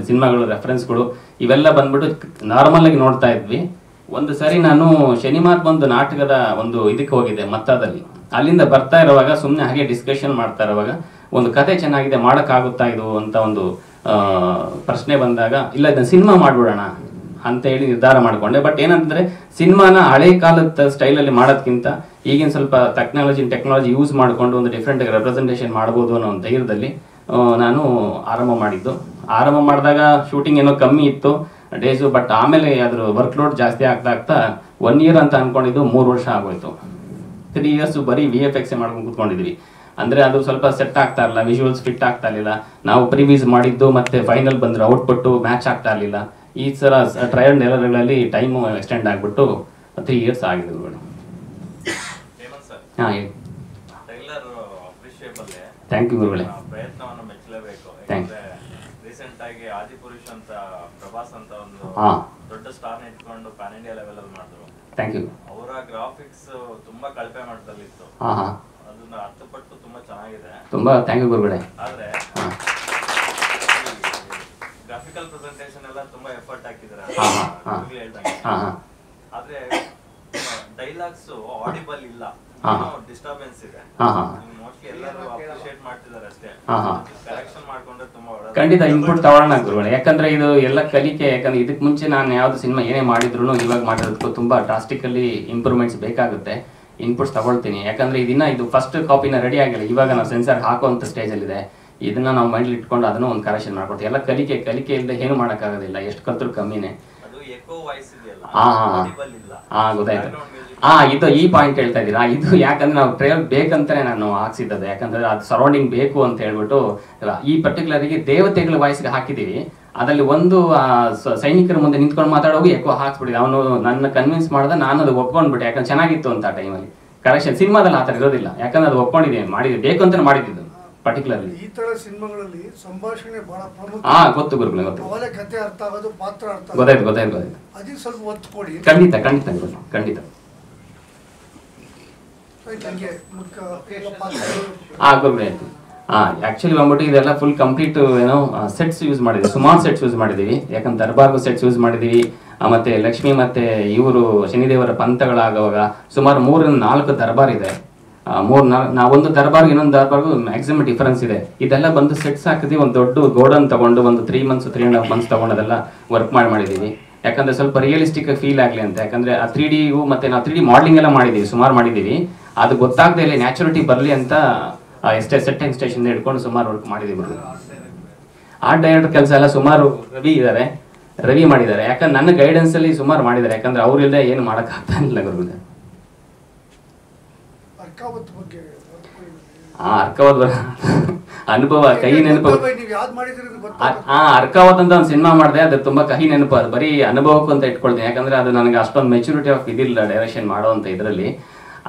ಸಿನಿಮಾಗಳು ರೆಫರೆನ್ಸ್ಗಳು ಇವೆಲ್ಲ ಬಂದ್ಬಿಟ್ಟು ನಾರ್ಮಲಾಗಿ ನೋಡ್ತಾ ಇದ್ವಿ. ಒಂದು ಸರಿ ನಾನು ಶನಿವಾರ ಒಂದು ನಾಟಕದ ಒಂದು ಇದಕ್ಕೆ ಹೋಗಿದ್ದೆ ಮತ್ತದಲ್ಲಿ. ಅಲ್ಲಿಂದ ಬರ್ತಾ ಇರುವಾಗ ಸುಮ್ಮನೆ ಹಾಗೆ ಡಿಸ್ಕಷನ್ ಮಾಡ್ತಾ ಇರುವಾಗ ಒಂದು ಕತೆ ಚೆನ್ನಾಗಿದೆ, ಮಾಡೋಕ್ಕಾಗುತ್ತಾ ಇದು ಅಂತ ಒಂದು ಪ್ರಶ್ನೆ ಬಂದಾಗ ಇಲ್ಲ ಇದನ್ನು ಸಿನಿಮಾ ಮಾಡಿಬಿಡೋಣ ಅಂತ ಹೇಳಿ ನಿರ್ಧಾರ ಮಾಡಿಕೊಂಡೆ. ಬಟ್ ಏನಂತಂದರೆ ಸಿನಿಮಾನ ಹಳೆ ಕಾಲದ ಸ್ಟೈಲಲ್ಲಿ ಮಾಡೋದಕ್ಕಿಂತ ಈಗಿನ ಸ್ವಲ್ಪ ಟೆಕ್ನಾಲಜಿ ಯೂಸ್ ಮಾಡಿಕೊಂಡು ಒಂದು ಡಿಫ್ರೆಂಟ್ ರೆಪ್ರೆಸೆಂಟೇಷನ್ ಮಾಡ್ಬೋದು ಅನ್ನೋ ಒಂದು ಧೈರ್ಯದಲ್ಲಿ ನಾನು ಆರಂಭ ಮಾಡಿದ್ದು. ಆರಂಭ ಮಾಡಿದಾಗ ಶೂಟಿಂಗ್ ಏನೋ ಕಮ್ಮಿ ಇತ್ತು ಡೇಸು, ಬಟ್ ಆಮೇಲೆ ಅದ್ರ ವರ್ಕ್ಲೋಡ್ ಜಾಸ್ತಿ ಆಗ್ತಾ 1 year ಅಂತ ಅಂದ್ಕೊಂಡಿದ್ದು 3 ವರ್ಷ ಆಗೋಯ್ತು. 3 years ಬರೀ VFX ಮಾಡ್ಕೊಂಡು ಕೂತ್ಕೊಂಡಿದ್ವಿ. ಅಂದರೆ ಅದು ಸ್ವಲ್ಪ ಸೆಟ್ ಆಗ್ತಾ ಇರಲಿಲ್ಲ, ವಿಜುವಲ್ಸ್ ಫಿಟ್ ಆಗ್ತಾ ಇರಲಿಲ್ಲ. ನಾವು ಪ್ರಿವ್ಯೂಸ್ ಮಾಡಿದ್ದು ಮತ್ತು ಫೈನಲ್ ಬಂದರೆ ಔಟ್ಪುಟ್ಟು ಮ್ಯಾಚ್ ಆಗ್ತಾ ಇರಲಿಲ್ಲ. ಈ ಥರ ಟ್ರಯಲ್ ಅಂಡ್ ಎರರ್ಗಳಲ್ಲಿ ಟೈಮು ಎಕ್ಸ್ಟೆಂಡ್ ಆಗಿಬಿಟ್ಟು 3 years ಆಗಿದೆ. ಹಾಂ ಹೇಳಿ. ಥ್ಯಾಂಕ್ ಯು ಗುರುಗಳೇ. ಪ್ರಯತ್ನವನ್ನು ಮೆಚ್ಚಲೇಬೇಕು. ರೀಸೆಂಟ್ ಆಗಿ ಆದಿಪುರುಷ್ ಅಂತ ಪ್ರಭಾಸ್ ಅಂತ ಒಂದು ದೊಡ್ಡ ಸ್ಟಾರ್ ಇಟ್ಕೊಂಡು ಪ್ಯಾನ್ ಇಂಡಿಯಾ ಲೆವೆಲ್ ಅಲ್ಲಿ ಮಾಡಿದ್ರು. Thank you. ಅವರ ಗ್ರಾಫಿಕ್ಸ್ ತುಂಬಾ ಕಳಪೆ ಮಟ್ಟದಲ್ಲಿತ್ತು. ಅದನ್ನ ಅರ್ಥಪಟ್ಟು ತುಂಬಾ ಚೆನ್ನಾಗಿದೆ. ತುಂಬಾ ಥ್ಯಾಂಕ್ ಯು ಗುರುಗಳೇ. ಆದ್ರೆ ಗ್ರಾಫಿಕಲ್ ಪ್ರೆಸೆಂಟೇಷನ್ ಎಲ್ಲ ತುಂಬಾ ಎಫರ್ಟ್ ಹಾಕಿದ್ದಾರೆ ಹೇಳ್ದಂಗೆ. ಆದ್ರೆ ಡೈಲಾಗ್ಸ್ ಆಡಿಬಲ್ ಇಲ್ಲ, ಡಿಸ್ಟರ್ಬೆನ್ಸ್ ಇದೆ. ಮೋಸ್ಟ್ಲಿ ಎಲ್ಲರೂ ಅಪ್ರಿಶಿಯೇಟ್ ಮಾಡ್ತಿದ್ದಾರೆ ಅಷ್ಟೇ. ಕರೆಕ್ಷನ್ ಮಾಡ್ಕೊಂಡ್ರೆ ತುಂಬಾ ಒಳ್ಳೆ. ಖಂಡಿತ ಇನ್ಪುಟ್ ತಗೊಳ್ಳೋಣ ಗುರುಗಳೇ. ಯಾಕಂದ್ರೆ ಇದು ಎಲ್ಲ ಕಲಿಕೆ. ಯಾಕಂದ್ರೆ ಇದಕ್ಕೆ ಮುಂಚೆ ನಾನು ಯಾವ್ದು ಸಿನಿಮಾ ಏನೇ ಮಾಡಿದ್ರು ಇವಾಗ ಮಾಡಿರೋದಕ್ಕೂ ತುಂಬಾ ಡ್ರಾಸ್ಟಿಕಲಿ ಇಂಪ್ರೂವ್ಮೆಂಟ್ಸ್ ಬೇಕಾಗುತ್ತೆ. ಇನ್ಪುಟ್ಸ್ ತಗೊಳ್ತೀನಿ. ಯಾಕಂದ್ರೆ ಇದು ಫಸ್ಟ್ ಕಾಪಿನ ರೆಡಿ ಆಗಿಲ್ಲ, ಇವಾಗ ನಾವು ಸೆನ್ಸರ್ ಹಾಕುವಂಥ ಸ್ಟೇಜಲ್ಲಿದೆ. ಇದನ್ನ ನಾವು ಮೈಂಡ್ಲಿ ಇಟ್ಕೊಂಡು ಅದನ್ನು ಒಂದು ಕರೆಕ್ಷನ್ ಮಾಡ್ಕೊಡ್ತೀವಿ. ಎಲ್ಲ ಕಲಿಕೆ ಇಲ್ಲದೆ ಏನು ಮಾಡೋಕ್ಕಾಗೋದಿಲ್ಲ, ಎಷ್ಟು ಕಲ್ತ್ರು ಕಮ್ಮಿನೇ. ಗೊತ್ತಾಯ್ತು. ಇದು ಈ ಪಾಯಿಂಟ್ ಹೇಳ್ತಾ ಇದ್ದೀರಾ. ಇದು ಯಾಕಂದ್ರೆ ನಾವು ಟ್ರೈಲರ್ ಬೇಕಂತಾನೆ ನಾನು ಹಾಕ್ಸಿದ್ದದು. ಯಾಕಂದ್ರೆ ಅದು ಸರೌಂಡಿಂಗ್ ಬೇಕು ಅಂತ ಹೇಳ್ಬಿಟ್ಟು ಈ ಪರ್ಟಿಕ್ಯುಲರ್ಗೆ ದೇವತೆಗಳ ವಾಯ್ಸ್ಗೆ ಹಾಕಿದ್ದೀವಿ. ಅದರಲ್ಲಿ ಒಂದು ಸೈನಿಕರ ಮುಂದೆ ನಿಂತ್ಕೊಂಡು ಮಾತಾಡೋದು ಎಕೋ ಹಾಕ್ಸ್ಬಿಟ್ಟಿದೆ. ಅವನು ನನ್ನ ಕನ್ವಿನ್ಸ್ ಮಾಡ್ದೆ, ನಾನು ಅದು ಒಪ್ಕೊಂಡ್ಬಿಟ್ಟೆ. ಯಾಕಂದ್ರೆ ಚೆನ್ನಾಗಿತ್ತು ಅಂತ ಆ ಟೈಮಲ್ಲಿ. ಕರೆಕ್ಷನ್ ಸಿನಿಮಾದಲ್ಲಿ ಆ ಥರ ಇರೋದಿಲ್ಲ, ಯಾಕಂದ್ರೆ ಅದು ಒಪ್ಕೊಂಡಿದ್ದೀನಿ, ಮಾಡಿದ್ವಿ, ಬೇಕು ಅಂತಾನೆ ಮಾಡಿದ್ದು ಪರ್ಟಿಕ್ಯುಲರ್ಲಿ. ಈ ತರ ಸಿನಿಮಾಗಳಲ್ಲಿ ಸಂಭಾಷಣೆ ಬಹಳ ಪ್ರಮುಖ. ಗೊತ್ತು ಗುರುಗಳೇ, ಗೊತ್ತು. ಕಥೆ ಅರ್ಥ ಆಗೋದು, ಪಾತ್ರ ಅರ್ಥ ಗೊತ್ತಾಯ್ತು. ಅದಕ್ಕೆ ಸ್ವಲ್ಪ ಒತ್ತು ಕೊಡಿ. ಖಂಡಿತ ಗುರುಗಳೇ. ಆಕ್ಚುಲಿ ಬಂದ್ಬಿಟ್ಟು ಇದೆಲ್ಲ ಫುಲ್ ಕಂಪ್ಲೀಟ್ ಸೆಟ್ಸ್ ಯೂಸ್ ಮಾಡಿದ್ವಿ, ಸುಮಾರು ಸೆಟ್ಸ್ ಯೂಸ್ ಮಾಡಿದೀವಿ. ಯಾಕಂದ್ರೆ ದರ್ಬಾರ್ಗೂ ಸೆಟ್ಸ್ ಯೂಸ್ ಮಾಡಿದೀವಿ. ಮತ್ತೆ ಲಕ್ಷ್ಮಿ ಮತ್ತೆ ಇವರು ಶನಿದೇವರ ಪಂಥಗಳಾಗುವಾಗ ಸುಮಾರು 3-4 ದರ್ಬಾರ್ ಇದೆ. ಒಂದು ದರ್ಬಾರ್ಗೆ ಇನ್ನೊಂದು ದರ್ಬಾರ್ಗೂ ಮ್ಯಾಕ್ಸಿಮಮ್ ಡಿಫರೆನ್ಸ್ ಇದೆ. ಇದೆಲ್ಲ ಬಂದು ಸೆಟ್ಸ್ ಹಾಕಿದ್ವಿ. ಒಂದು ದೊಡ್ಡ ಗೋಡನ್ ತಗೊಂಡು ಒಂದು 3 months 3.5 months ತಗೊಂಡು ಅದೆಲ್ಲ ವರ್ಕ್ ಮಾಡಿದ್ದೀವಿ. ಯಾಕಂದ್ರೆ ಸ್ವಲ್ಪ ರಿಯಲಿಸ್ಟಿಕ್ ಫೀಲ್ ಆಗಲಿ ಅಂತ. ಯಾಕಂದ್ರೆ ಆ 3Dಗೂ ಮತ್ತೆ ನಾವು 3D ಮಾಡಲಿಂಗ್ ಎಲ್ಲ ಮಾಡಿದ್ದೀವಿ, ಸುಮಾರು ಮಾಡಿದ್ದೀವಿ. ಅದು ಗೊತ್ತಾಗದೆ ಇಲ್ಲಿ ನ್ಯಾಚುರಲಿಟಿ ಬರಲಿ ಅಂತ ಸೆಟ್ಟಿಂಗ್ ಸ್ಟೇಷನ್ ಹಿಡ್ಕೊಂಡು ಸುಮಾರು ವರ್ಕ್ ಮಾಡಿದ್ದೀವಿ. ಆರ್ಟ್ ಡೈರೆಕ್ಟರ್ ಕೆಲಸ ಎಲ್ಲ ಸುಮಾರು ರವಿ ಮಾಡಿದ್ದಾರೆ. ಯಾಕಂದ್ರೆ ನನ್ನ ಗೈಡೆನ್ಸ್ ಅಲ್ಲಿ ಸುಮಾರು ಮಾಡಿದ್ದಾರೆ. ಯಾಕಂದ್ರೆ ಅವ್ರಿಲ್ಲದೆ ಏನು ಮಾಡೋಕ್ಕಾಗ್ತಾ ಇಲ್ಲ ಗುರುಗಳೇ. ಅರ್ಕಾವತ್ ಅನುಭವ ಕಹಿ ನೆನಪು. ಅರ್ಕಾವತ್ ಅಂತ ಒಂದು ಸಿನಿಮಾ ಮಾಡಿದೆ, ಅದು ತುಂಬಾ ಕಹಿ ನೆನಪು. ಅದು ಬರೀ ಅನುಭವಕ್ಕೂ ಅಂತ ಇಟ್ಕೊಳ್ತೀನಿ. ಯಾಕಂದ್ರೆ ಅದು ನನಗೆ ಅಷ್ಟೊಂದು ಮೆಚುರಿಟಿ ಆಫ್ ಇದಿಲ್ಲ ಡೈರೆಕ್ಷನ್ ಮಾಡೋ ಅಂತ ಇದರಲ್ಲಿ.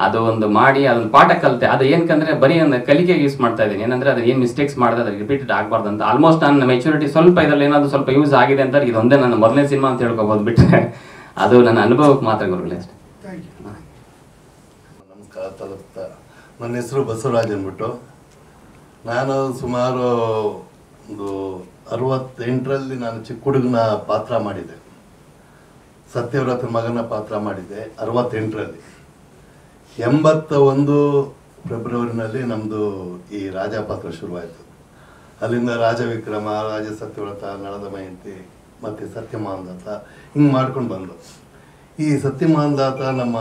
ಅದು ಒಂದು ಮಾಡಿ ಅದೊಂದು ಪಾಠ ಕಲಿತೆ. ಅದು ಏನಕ್ಕಂದ್ರೆ ಬರೀ ಒಂದು ಕಲಿಕೆಗೆ ಯೂಸ್ ಮಾಡ್ತಾ ಇದ್ದೀನಿ. ಏನಂದ್ರೆ ಅದು ಏನು ಮಿಸ್ಟೇಕ್ಸ್ ಮಾಡಿದೆ ಅದು ರಿಪೀಟೆಡ್ ಆಗಬಾರ್ದು ಅಂತ. ಆಲ್ಮೋಸ್ಟ್ ನನ್ನ ಮೆಚುರಿಟಿ ಸ್ವಲ್ಪ ಇದರಲ್ಲಿ ಏನಾದ್ರು ಸ್ವಲ್ಪ ಯೂಸ್ ಆಗಿದೆ ಅಂತ ಇದೊಂದೇ ನನ್ನ ಮೊದಲನೇ ಸಿನಿಮಾ ಅಂತ ಹೇಳ್ಕೊಬೋದು. ಬಿಟ್ಟರೆ ಅದು ನನ್ನ ಅನುಭವಕ್ಕೆ ಮಾತ್ರ ಗುರುಗಳೇ ಅಷ್ಟೇ. ನಮಸ್ಕಾರ. ನನ್ನ ಹೆಸರು ಬಸವರಾಜ್ ಅಂದ್ಬಿಟ್ಟು. ನಾನು ಸುಮಾರು ಒಂದು 68ರಲ್ಲಿ ನಾನು ಚಿಕ್ಕ ಹುಡುಗನ ಪಾತ್ರ ಮಾಡಿದ್ದೆ. ಸತ್ಯವ್ರತ ಮಗನ ಪಾತ್ರ ಮಾಡಿದ್ದೆ 68ರಲ್ಲಿ. 81 ಫೆಬ್ರವರಿನಲ್ಲಿ ನಮ್ಮದು ಈ ರಾಜ ಪಾತ್ರ ಶುರುವಾಯಿತು. ಅಲ್ಲಿಂದ ರಾಜ ವಿಕ್ರಮ, ರಾಜ ಸತ್ಯವ್ರತ, ನಳದ ಮಯಂತಿ ಮತ್ತು ಸತ್ಯಮಾಂದಾತ ಹಿಂಗೆ ಮಾಡ್ಕೊಂಡು ಬಂದು ಈ ಸತ್ಯಮಾಂದಾತ ನಮ್ಮ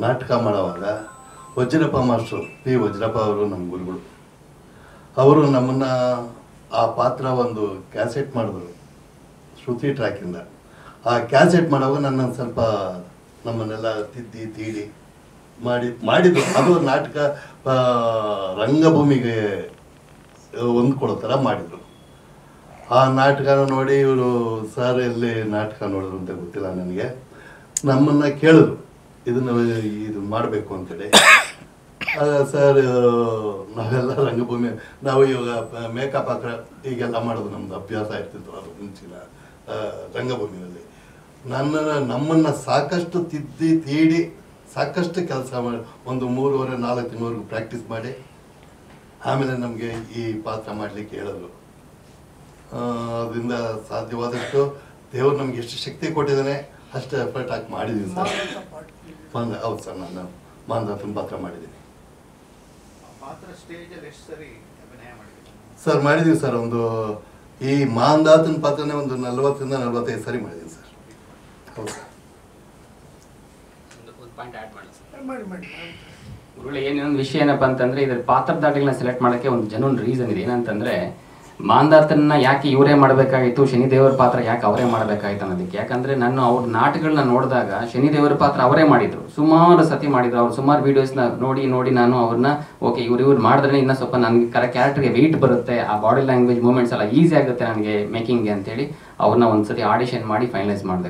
ನಾಟಕ ಮಾಡೋವಾಗ ವಜ್ರಪ್ಪ ಮಾಸ್ಟ್ರು ಪಿ ವಜ್ರಪ್ಪ ಅವರು ನಮ್ಮ ಗುರುಗಳು. ಅವರು ನಮ್ಮನ್ನು ಆ ಪಾತ್ರ ಒಂದು ಕ್ಯಾಸೆಟ್ ಮಾಡಿದ್ರು ಶ್ರುತಿ ಟ್ರ್ಯಾಕಿಂದ. ಆ ಕ್ಯಾಸೆಟ್ ಮಾಡುವಾಗ ನನ್ನ ಸ್ವಲ್ಪ ನಮ್ಮನ್ನೆಲ್ಲ ತಿದ್ದಿ ತೀಡಿ ಮಾಡಿದ್ರು. ಅದು ನಾಟಕ ರಂಗಭೂಮಿಗೆ ಹೊಂದ್ಕೊಳ್ಳೋ ಥರ ಮಾಡಿದರು. ಆ ನಾಟಕನ ನೋಡಿ ಇವರು ಸರ್ ಎಲ್ಲಿ ನಾಟಕ ನೋಡಿದ್ರು ಅಂತ ಗೊತ್ತಿಲ್ಲ ನನಗೆ. ನಮ್ಮನ್ನು ಕೇಳಿದ್ರು ಇದು ಮಾಡಬೇಕು ಅಂತೇಳಿ. ಸರ್ ನಾವೆಲ್ಲ ರಂಗಭೂಮಿ ನಾವು ಇವಾಗ ಮೇಕಪ್ ಹಾಕ ಹೀಗೆಲ್ಲ ಮಾಡೋದು ನಮ್ದು ಅಭ್ಯಾಸ ಇರ್ತಿತ್ತು ಅದು ಮುಂಚಿನ ರಂಗಭೂಮಿಯಲ್ಲಿ. ನಮ್ಮನ್ನು ಸಾಕಷ್ಟು ತಿದ್ದಿ ತೀಡಿ ಸಾಕಷ್ಟು ಕೆಲಸ ಮಾಡಿ ಒಂದು 3.5-4 ತಿಂಗಳವರೆಗೂ ಪ್ರಾಕ್ಟೀಸ್ ಮಾಡಿ ಆಮೇಲೆ ನಮಗೆ ಈ ಪಾತ್ರ ಮಾಡಲಿಕ್ಕೆ ಹೇಳಿದ್ರು. ಅದರಿಂದ ಸಾಧ್ಯವಾದಷ್ಟು ದೇವರು ನಮ್ಗೆ ಎಷ್ಟು ಶಕ್ತಿ ಕೊಟ್ಟಿದ್ದಾನೆ ಅಷ್ಟು ಎಫರ್ಟ್ ಹಾಕಿ ಮಾಡಿದ್ದೀನಿ ಸರ್. ಹೌದು ಸರ್, ನಾನು ಮಾಂಧಾತನ ಪಾತ್ರ ಮಾಡಿದ್ದೀನಿ ಸರ್. ಮಾಡಿದ್ದೀವಿ ಸರ್, ಒಂದು ಈ ಮಾಂಧಾತನ ಪಾತ್ರನೇ ಒಂದು 40-45 ಸರಿ ಮಾಡಿದ್ದೀನಿ ಸರ್. ಹೌದು ಸರ್. ಗುರುಗಳು ಏನೊಂದು ವಿಷಯ ಏನಪ್ಪ ಅಂತಂದ್ರೆ ಇದ್ರ ಪಾತ್ರಧಾರಿಗಳನ್ನ ಸೆಲೆಕ್ಟ್ ಮಾಡೋಕ್ಕೆ ಒಂದು ಜನೂನ್ ರೀಸನ್ ಇದೆ. ಏನಂತಂದ್ರೆ ಮಾಂಧಾತನ್ನ ಯಾಕೆ ಇವರೇ ಮಾಡಬೇಕಾಗಿತ್ತು, ಶನಿದೇವರ ಪಾತ್ರ ಯಾಕೆ ಅವರೇ ಮಾಡಬೇಕಾಗಿತ್ತು ಅನ್ನೋದಕ್ಕೆ. ಯಾಕಂದ್ರೆ ನಾನು ಅವ್ರ ನಾಟಕಗಳನ್ನ ನೋಡಿದಾಗ ಶನಿದೇವರ ಪಾತ್ರ ಅವರೇ ಮಾಡಿದ್ರು, ಸುಮಾರು ಸತಿ ಮಾಡಿದ್ರು. ಅವ್ರು ಸುಮಾರು ವಿಡಿಯೋಸ್ನ ನೋಡಿ ನಾನು ಅವ್ರನ್ನ ಓಕೆ ಇವ್ರು ಮಾಡಿದ್ರೆ ಇನ್ನೂ ಸ್ವಲ್ಪ ನನಗೆ ಕ್ಯಾರೆಕ್ಟರ್ಗೆ ವೆಯ್ಟ್ ಬರುತ್ತೆ, ಆ ಬಾಡಿ ಲ್ಯಾಂಗ್ವೇಜ್ ಮೂವ್ಮೆಂಟ್ಸ್ ಎಲ್ಲ ಈಸಿ ಆಗುತ್ತೆ ನನಗೆ ಮೇಕಿಂಗ್ಗೆ ಅಂತೇಳಿ ಅವ್ರನ್ನ ಒಂದ್ಸತಿ ಆಡಿಷನ್ ಮಾಡಿ ಫೈನಲೈಸ್ ಮಾಡಿದೆ.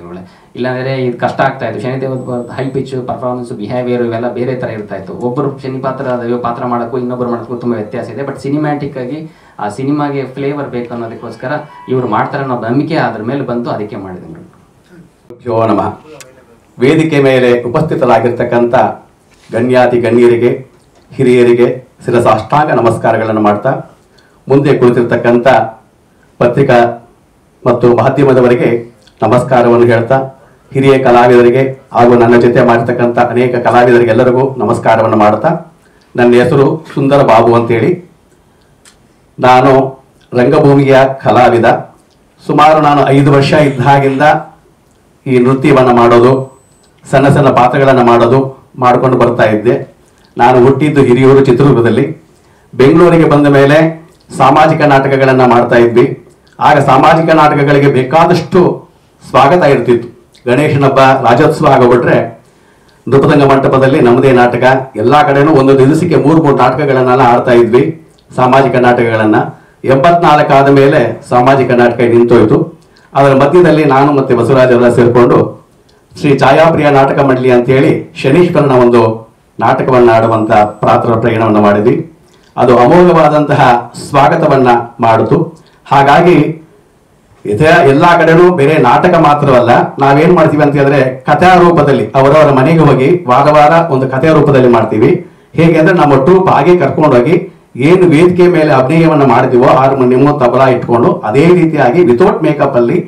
ಇಲ್ಲಾಂದರೆ ಇದು ಕಷ್ಟ ಆಗ್ತಾ ಇತ್ತು. ಶನಿದೇವರ ಹೈ ಪಿಚ್ ಪರ್ಫಾರ್ಮೆನ್ಸ್ ಬಿಹೇವಿಯರ್ ಇವೆಲ್ಲ ಬೇರೆ ಥರ ಇರ್ತಾ ಇತ್ತು. ಒಬ್ಬರು ಶನಿ ಪಾತ್ರ ಮಾಡೋಕ್ಕೂ ಇನ್ನೊಬ್ಬರು ಮಾಡೋಕ್ಕೂ ತುಂಬ ವ್ಯತ್ಯಾಸ ಇದೆ. ಬಟ್ ಸಿನಿಮ್ಯಾಟಿಕ್ ಆಗಿ ಆ ಸಿನಿಮಾಗೆ ಫ್ಲೇವರ್ ಬೇಕು ಅನ್ನೋದಕ್ಕೋಸ್ಕರ ಇವರು ಮಾಡ್ತಾರೆ ಅನ್ನೋ ನಂಬಿಕೆ ಅದ್ರ ಮೇಲೆ ಬಂತು, ಅದಕ್ಕೆ ಮಾಡಿದ್ರು. ಯೋ ನಮಃ. ವೇದಿಕೆ ಮೇಲೆ ಉಪಸ್ಥಿತರಾಗಿರ್ತಕ್ಕಂಥ ಗಣ್ಯಾತಿ ಗಣ್ಯರಿಗೆ, ಹಿರಿಯರಿಗೆ ಶಿರಸಾಷ್ಟಾಂಗ ನಮಸ್ಕಾರಗಳನ್ನು ಮಾಡ್ತಾ, ಮುಂದೆ ಕುಳಿತಿರ್ತಕ್ಕಂಥ ಪತ್ರಿಕಾ ಮತ್ತು ಮಾಧ್ಯಮದವರಿಗೆ ನಮಸ್ಕಾರವನ್ನು ಹೇಳ್ತಾ, ಹಿರಿಯ ಕಲಾವಿದರಿಗೆ ಹಾಗೂ ನನ್ನ ಜೊತೆ ಮಾಡಿರ್ತಕ್ಕಂಥ ಅನೇಕ ಕಲಾವಿದರಿಗೆಲ್ಲರಿಗೂ ನಮಸ್ಕಾರವನ್ನು ಮಾಡ್ತಾ, ನನ್ನ ಹೆಸರು ಸುಂದರ ಬಾಬು ಅಂತೇಳಿ, ನಾನು ರಂಗಭೂಮಿಯ ಕಲಾವಿದ. ಸುಮಾರು ನಾನು 5 ವರ್ಷ ಇದ್ದಾಗಿಂದ ಈ ನೃತ್ಯವನ್ನು ಮಾಡೋದು, ಸಣ್ಣ ಸಣ್ಣ ಪಾತ್ರಗಳನ್ನು ಮಾಡೋದು ಮಾಡಿಕೊಂಡು ಬರ್ತಾ ಇದ್ದೆ. ನಾನು ಹುಟ್ಟಿದ್ದು ಹಿರಿಯೂರು ಚಿತ್ರದುರ್ಗದಲ್ಲಿ. ಬೆಂಗಳೂರಿಗೆ ಬಂದ ಮೇಲೆ ಸಾಮಾಜಿಕ ನಾಟಕಗಳನ್ನು ಮಾಡ್ತಾ ಇದ್ವಿ. ಆಗ ಸಾಮಾಜಿಕ ನಾಟಕಗಳಿಗೆ ಬೇಕಾದಷ್ಟು ಸ್ವಾಗತ ಇರ್ತಿತ್ತು. ಗಣೇಶನ ಹಬ್ಬ, ರಾಜ್ಯೋತ್ಸವ ಆಗೋಗ್ಬಿಟ್ರೆ ನೃಪತಂಗ ಮಂಟಪದಲ್ಲಿ ನಮ್ಮದೇ ನಾಟಕ. ಎಲ್ಲ ಕಡೆನೂ ಒಂದೊಂದು ದಿವಸಕ್ಕೆ 3-3 ನಾಟಕಗಳನ್ನೆಲ್ಲ ಆಡ್ತಾ ಇದ್ವಿ, ಸಾಮಾಜಿಕ ನಾಟಕಗಳನ್ನು. 84 ಆದ ಮೇಲೆ ಸಾಮಾಜಿಕ ನಾಟಕ ನಿಂತೋಯ್ತು. ಅದರ ಮಧ್ಯದಲ್ಲಿ ನಾನು ಮತ್ತು ಬಸವರಾಜ್ ಎಲ್ಲ ಸೇರಿಕೊಂಡು ಶ್ರೀ ಛಾಯಾಪ್ರಿಯ ನಾಟಕ ಮಂಡಳಿ ಅಂತೇಳಿ ಶನೀಶ್ವರನ ಒಂದು ನಾಟಕವನ್ನು ಆಡುವಂಥ ಪಾತ್ರ ಪ್ರಯಾಣವನ್ನು ಮಾಡಿದ್ವಿ. ಅದು ಅಮೋಘವಾದಂತಹ ಸ್ವಾಗತವನ್ನು ಮಾಡಿತು. ಹಾಗಾಗಿ ಎಲ್ಲ ಕಡೆನೂ ಬೇರೆ ನಾಟಕ ಮಾತ್ರವಲ್ಲ, ನಾವೇನ್ ಮಾಡ್ತೀವಿ ಅಂತ ಹೇಳಿದ್ರೆ ಕಥಾ ರೂಪದಲ್ಲಿ ಅವರವರ ಮನೆಗೆ ಹೋಗಿ ವಾರ ಒಂದು ಕಥೆಯ ರೂಪದಲ್ಲಿ ಮಾಡ್ತೀವಿ. ಹೇಗೆ ಅಂದ್ರೆ ನಮ್ಮ ಟ್ರೂಪ್ ಹಾಗೆ ಕರ್ಕೊಂಡೋಗಿ ಏನು ವೇದಿಕೆ ಮೇಲೆ ಅಭಿನಯವನ್ನು ಮಾಡಿದೀವೋ ಹಾರ್ಮೋನಿಯಂ ತಬಲಾ ಇಟ್ಕೊಂಡು ಅದೇ ರೀತಿಯಾಗಿ ವಿತೌಟ್ ಮೇಕಪ್ ಅಲ್ಲಿ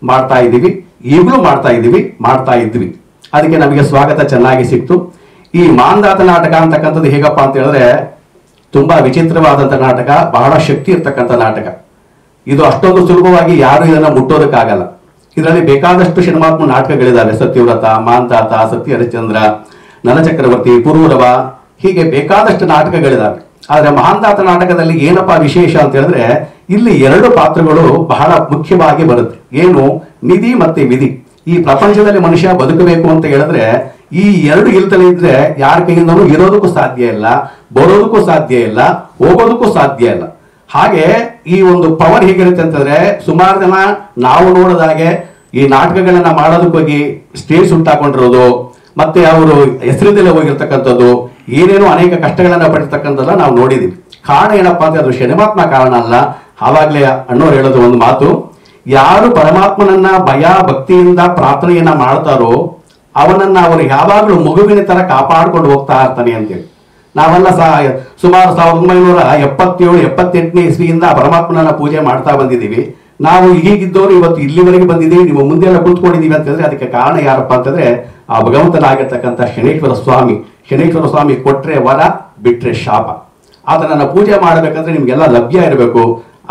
ಮಾಡ್ತಾ ಇದ್ದೀವಿ. ಈಗಲೂ ಮಾಡ್ತಾ ಇದ್ವಿ. ಅದಕ್ಕೆ ನಮಗೆ ಸ್ವಾಗತ ಚೆನ್ನಾಗಿ ಸಿಕ್ತು. ಈ ಮಾಂಧಾತ ನಾಟಕ ಅಂತಕ್ಕಂಥದ್ದು ಹೇಗಪ್ಪ ಅಂತ ಹೇಳಿದ್ರೆ ತುಂಬಾ ವಿಚಿತ್ರವಾದಂಥ ನಾಟಕ, ಬಹಳ ಶಕ್ತಿ ಇರ್ತಕ್ಕಂಥ ನಾಟಕ. ಇದು ಅಷ್ಟೊಂದು ಸುಲಭವಾಗಿ ಯಾರು ಇದನ್ನ ಮುಟ್ಟೋದಕ್ಕಾಗಲ್ಲ. ಇದರಲ್ಲಿ ಬೇಕಾದಷ್ಟು ಶನಿಮಾತ್ಮ ನಾಟಕಗಳಿದ್ದಾವೆ. ಸತ್ಯವ್ರತ, ಮಾಂಧಾತ, ಸತ್ಯ ಹರಿಶ್ಚಂದ್ರ, ನಲಚಕ್ರವರ್ತಿ, ಪುರೂರವ, ಹೀಗೆ ಬೇಕಾದಷ್ಟು ನಾಟಕಗಳಿದ್ದಾವೆ. ಆದ್ರೆ ಮಾಂಧಾತ ನಾಟಕದಲ್ಲಿ ಏನಪ್ಪಾ ವಿಶೇಷ ಅಂತ ಹೇಳಿದ್ರೆ ಇಲ್ಲಿ 2 ಪಾತ್ರಗಳು ಬಹಳ ಮುಖ್ಯವಾಗಿ ಬರುತ್ತೆ. ಏನು? ನಿಧಿ ಮತ್ತೆ ವಿಧಿ. ಈ ಪ್ರಪಂಚದಲ್ಲಿ ಮನುಷ್ಯ ಬದುಕಬೇಕು ಅಂತ ಹೇಳಿದ್ರೆ ಈ 2 ಇಲ್ದಲೇ ಇದ್ರೆ ಯಾರ ಕೈಯಿಂದನೂ ಇರೋದಕ್ಕೂ ಸಾಧ್ಯ ಇಲ್ಲ, ಬರೋದಕ್ಕೂ ಸಾಧ್ಯ ಇಲ್ಲ, ಹೋಗೋದಕ್ಕೂ ಸಾಧ್ಯ ಇಲ್ಲ. ಹಾಗೆ ಈ ಒಂದು ಪವರ್ ಹೇಗಿರುತ್ತೆ ಅಂತಂದ್ರೆ ಸುಮಾರು ಜನ ನಾವು ನೋಡಿದಾಗೆ ಈ ನಾಟಕಗಳನ್ನ ಮಾಡೋದಕ್ಕೋಗಿ ಸ್ಟೇಜ್ ಸುಟ್ಟಾಕೊಂಡಿರೋದು, ಮತ್ತೆ ಅವರು ಹೆಸರಿದ್ದಲ್ಲೇ ಹೋಗಿರ್ತಕ್ಕಂಥದ್ದು, ಏನೇನೋ ಅನೇಕ ಕಷ್ಟಗಳನ್ನ ಪಡಿರ್ತಕ್ಕಂಥದ್ದೆಲ್ಲ ನಾವು ನೋಡಿದೀವಿ. ಕಾರಣ ಏನಪ್ಪಾ ಅಂದ್ರೆ ಅದು ಶನಿಮಾತ್ಮ ಕಾರಣ ಅಲ್ಲ. ಆವಾಗಲೇ ಅಣ್ಣವ್ರು ಹೇಳೋದು ಒಂದು ಮಾತು, ಯಾರು ಪರಮಾತ್ಮನನ್ನ ಭಯ ಭಕ್ತಿಯಿಂದ ಪ್ರಾರ್ಥನೆಯನ್ನ ಮಾಡ್ತಾರೋ ಅವನನ್ನ ಅವರು ಯಾವಾಗಲೂ ಮಗುವಿನ ತರ ಕಾಪಾಡ್ಕೊಂಡು ಹೋಗ್ತಾ ಇರ್ತಾನೆ ಅಂತೇಳಿ. ನಾವೆಲ್ಲ ಸುಮಾರು 1977-78ನೇ ಇಸ್ವಿಯಿಂದ ಪರಮಾತ್ಮನನ್ನ ಪೂಜೆ ಮಾಡ್ತಾ ಬಂದಿದ್ದೀವಿ. ನಾವು ಹೀಗಿದ್ದವರು ಇವತ್ತು ಇಲ್ಲಿವರೆಗೆ ಬಂದಿದ್ದೀವಿ, ನೀವು ಮುಂದೆ ಎಲ್ಲ ಕುಳಿತುಕೊಂಡಿದ್ದೀವಿ ಅಂತಂದ್ರೆ ಅದಕ್ಕೆ ಕಾರಣ ಯಾರಪ್ಪ ಅಂತಂದ್ರೆ ಆ ಭಗವಂತನಾಗಿರ್ತಕ್ಕಂಥ ಶನೇಶ್ವರ ಸ್ವಾಮಿ. ಶನೇಶ್ವರ ಸ್ವಾಮಿ ಕೊಟ್ರೆ ವರ, ಬಿಟ್ರೆ ಶಾಪ. ಆತನನ್ನ ಪೂಜೆ ಮಾಡಬೇಕಂದ್ರೆ ನಿಮ್ಗೆಲ್ಲ ಲಭ್ಯ ಇರಬೇಕು.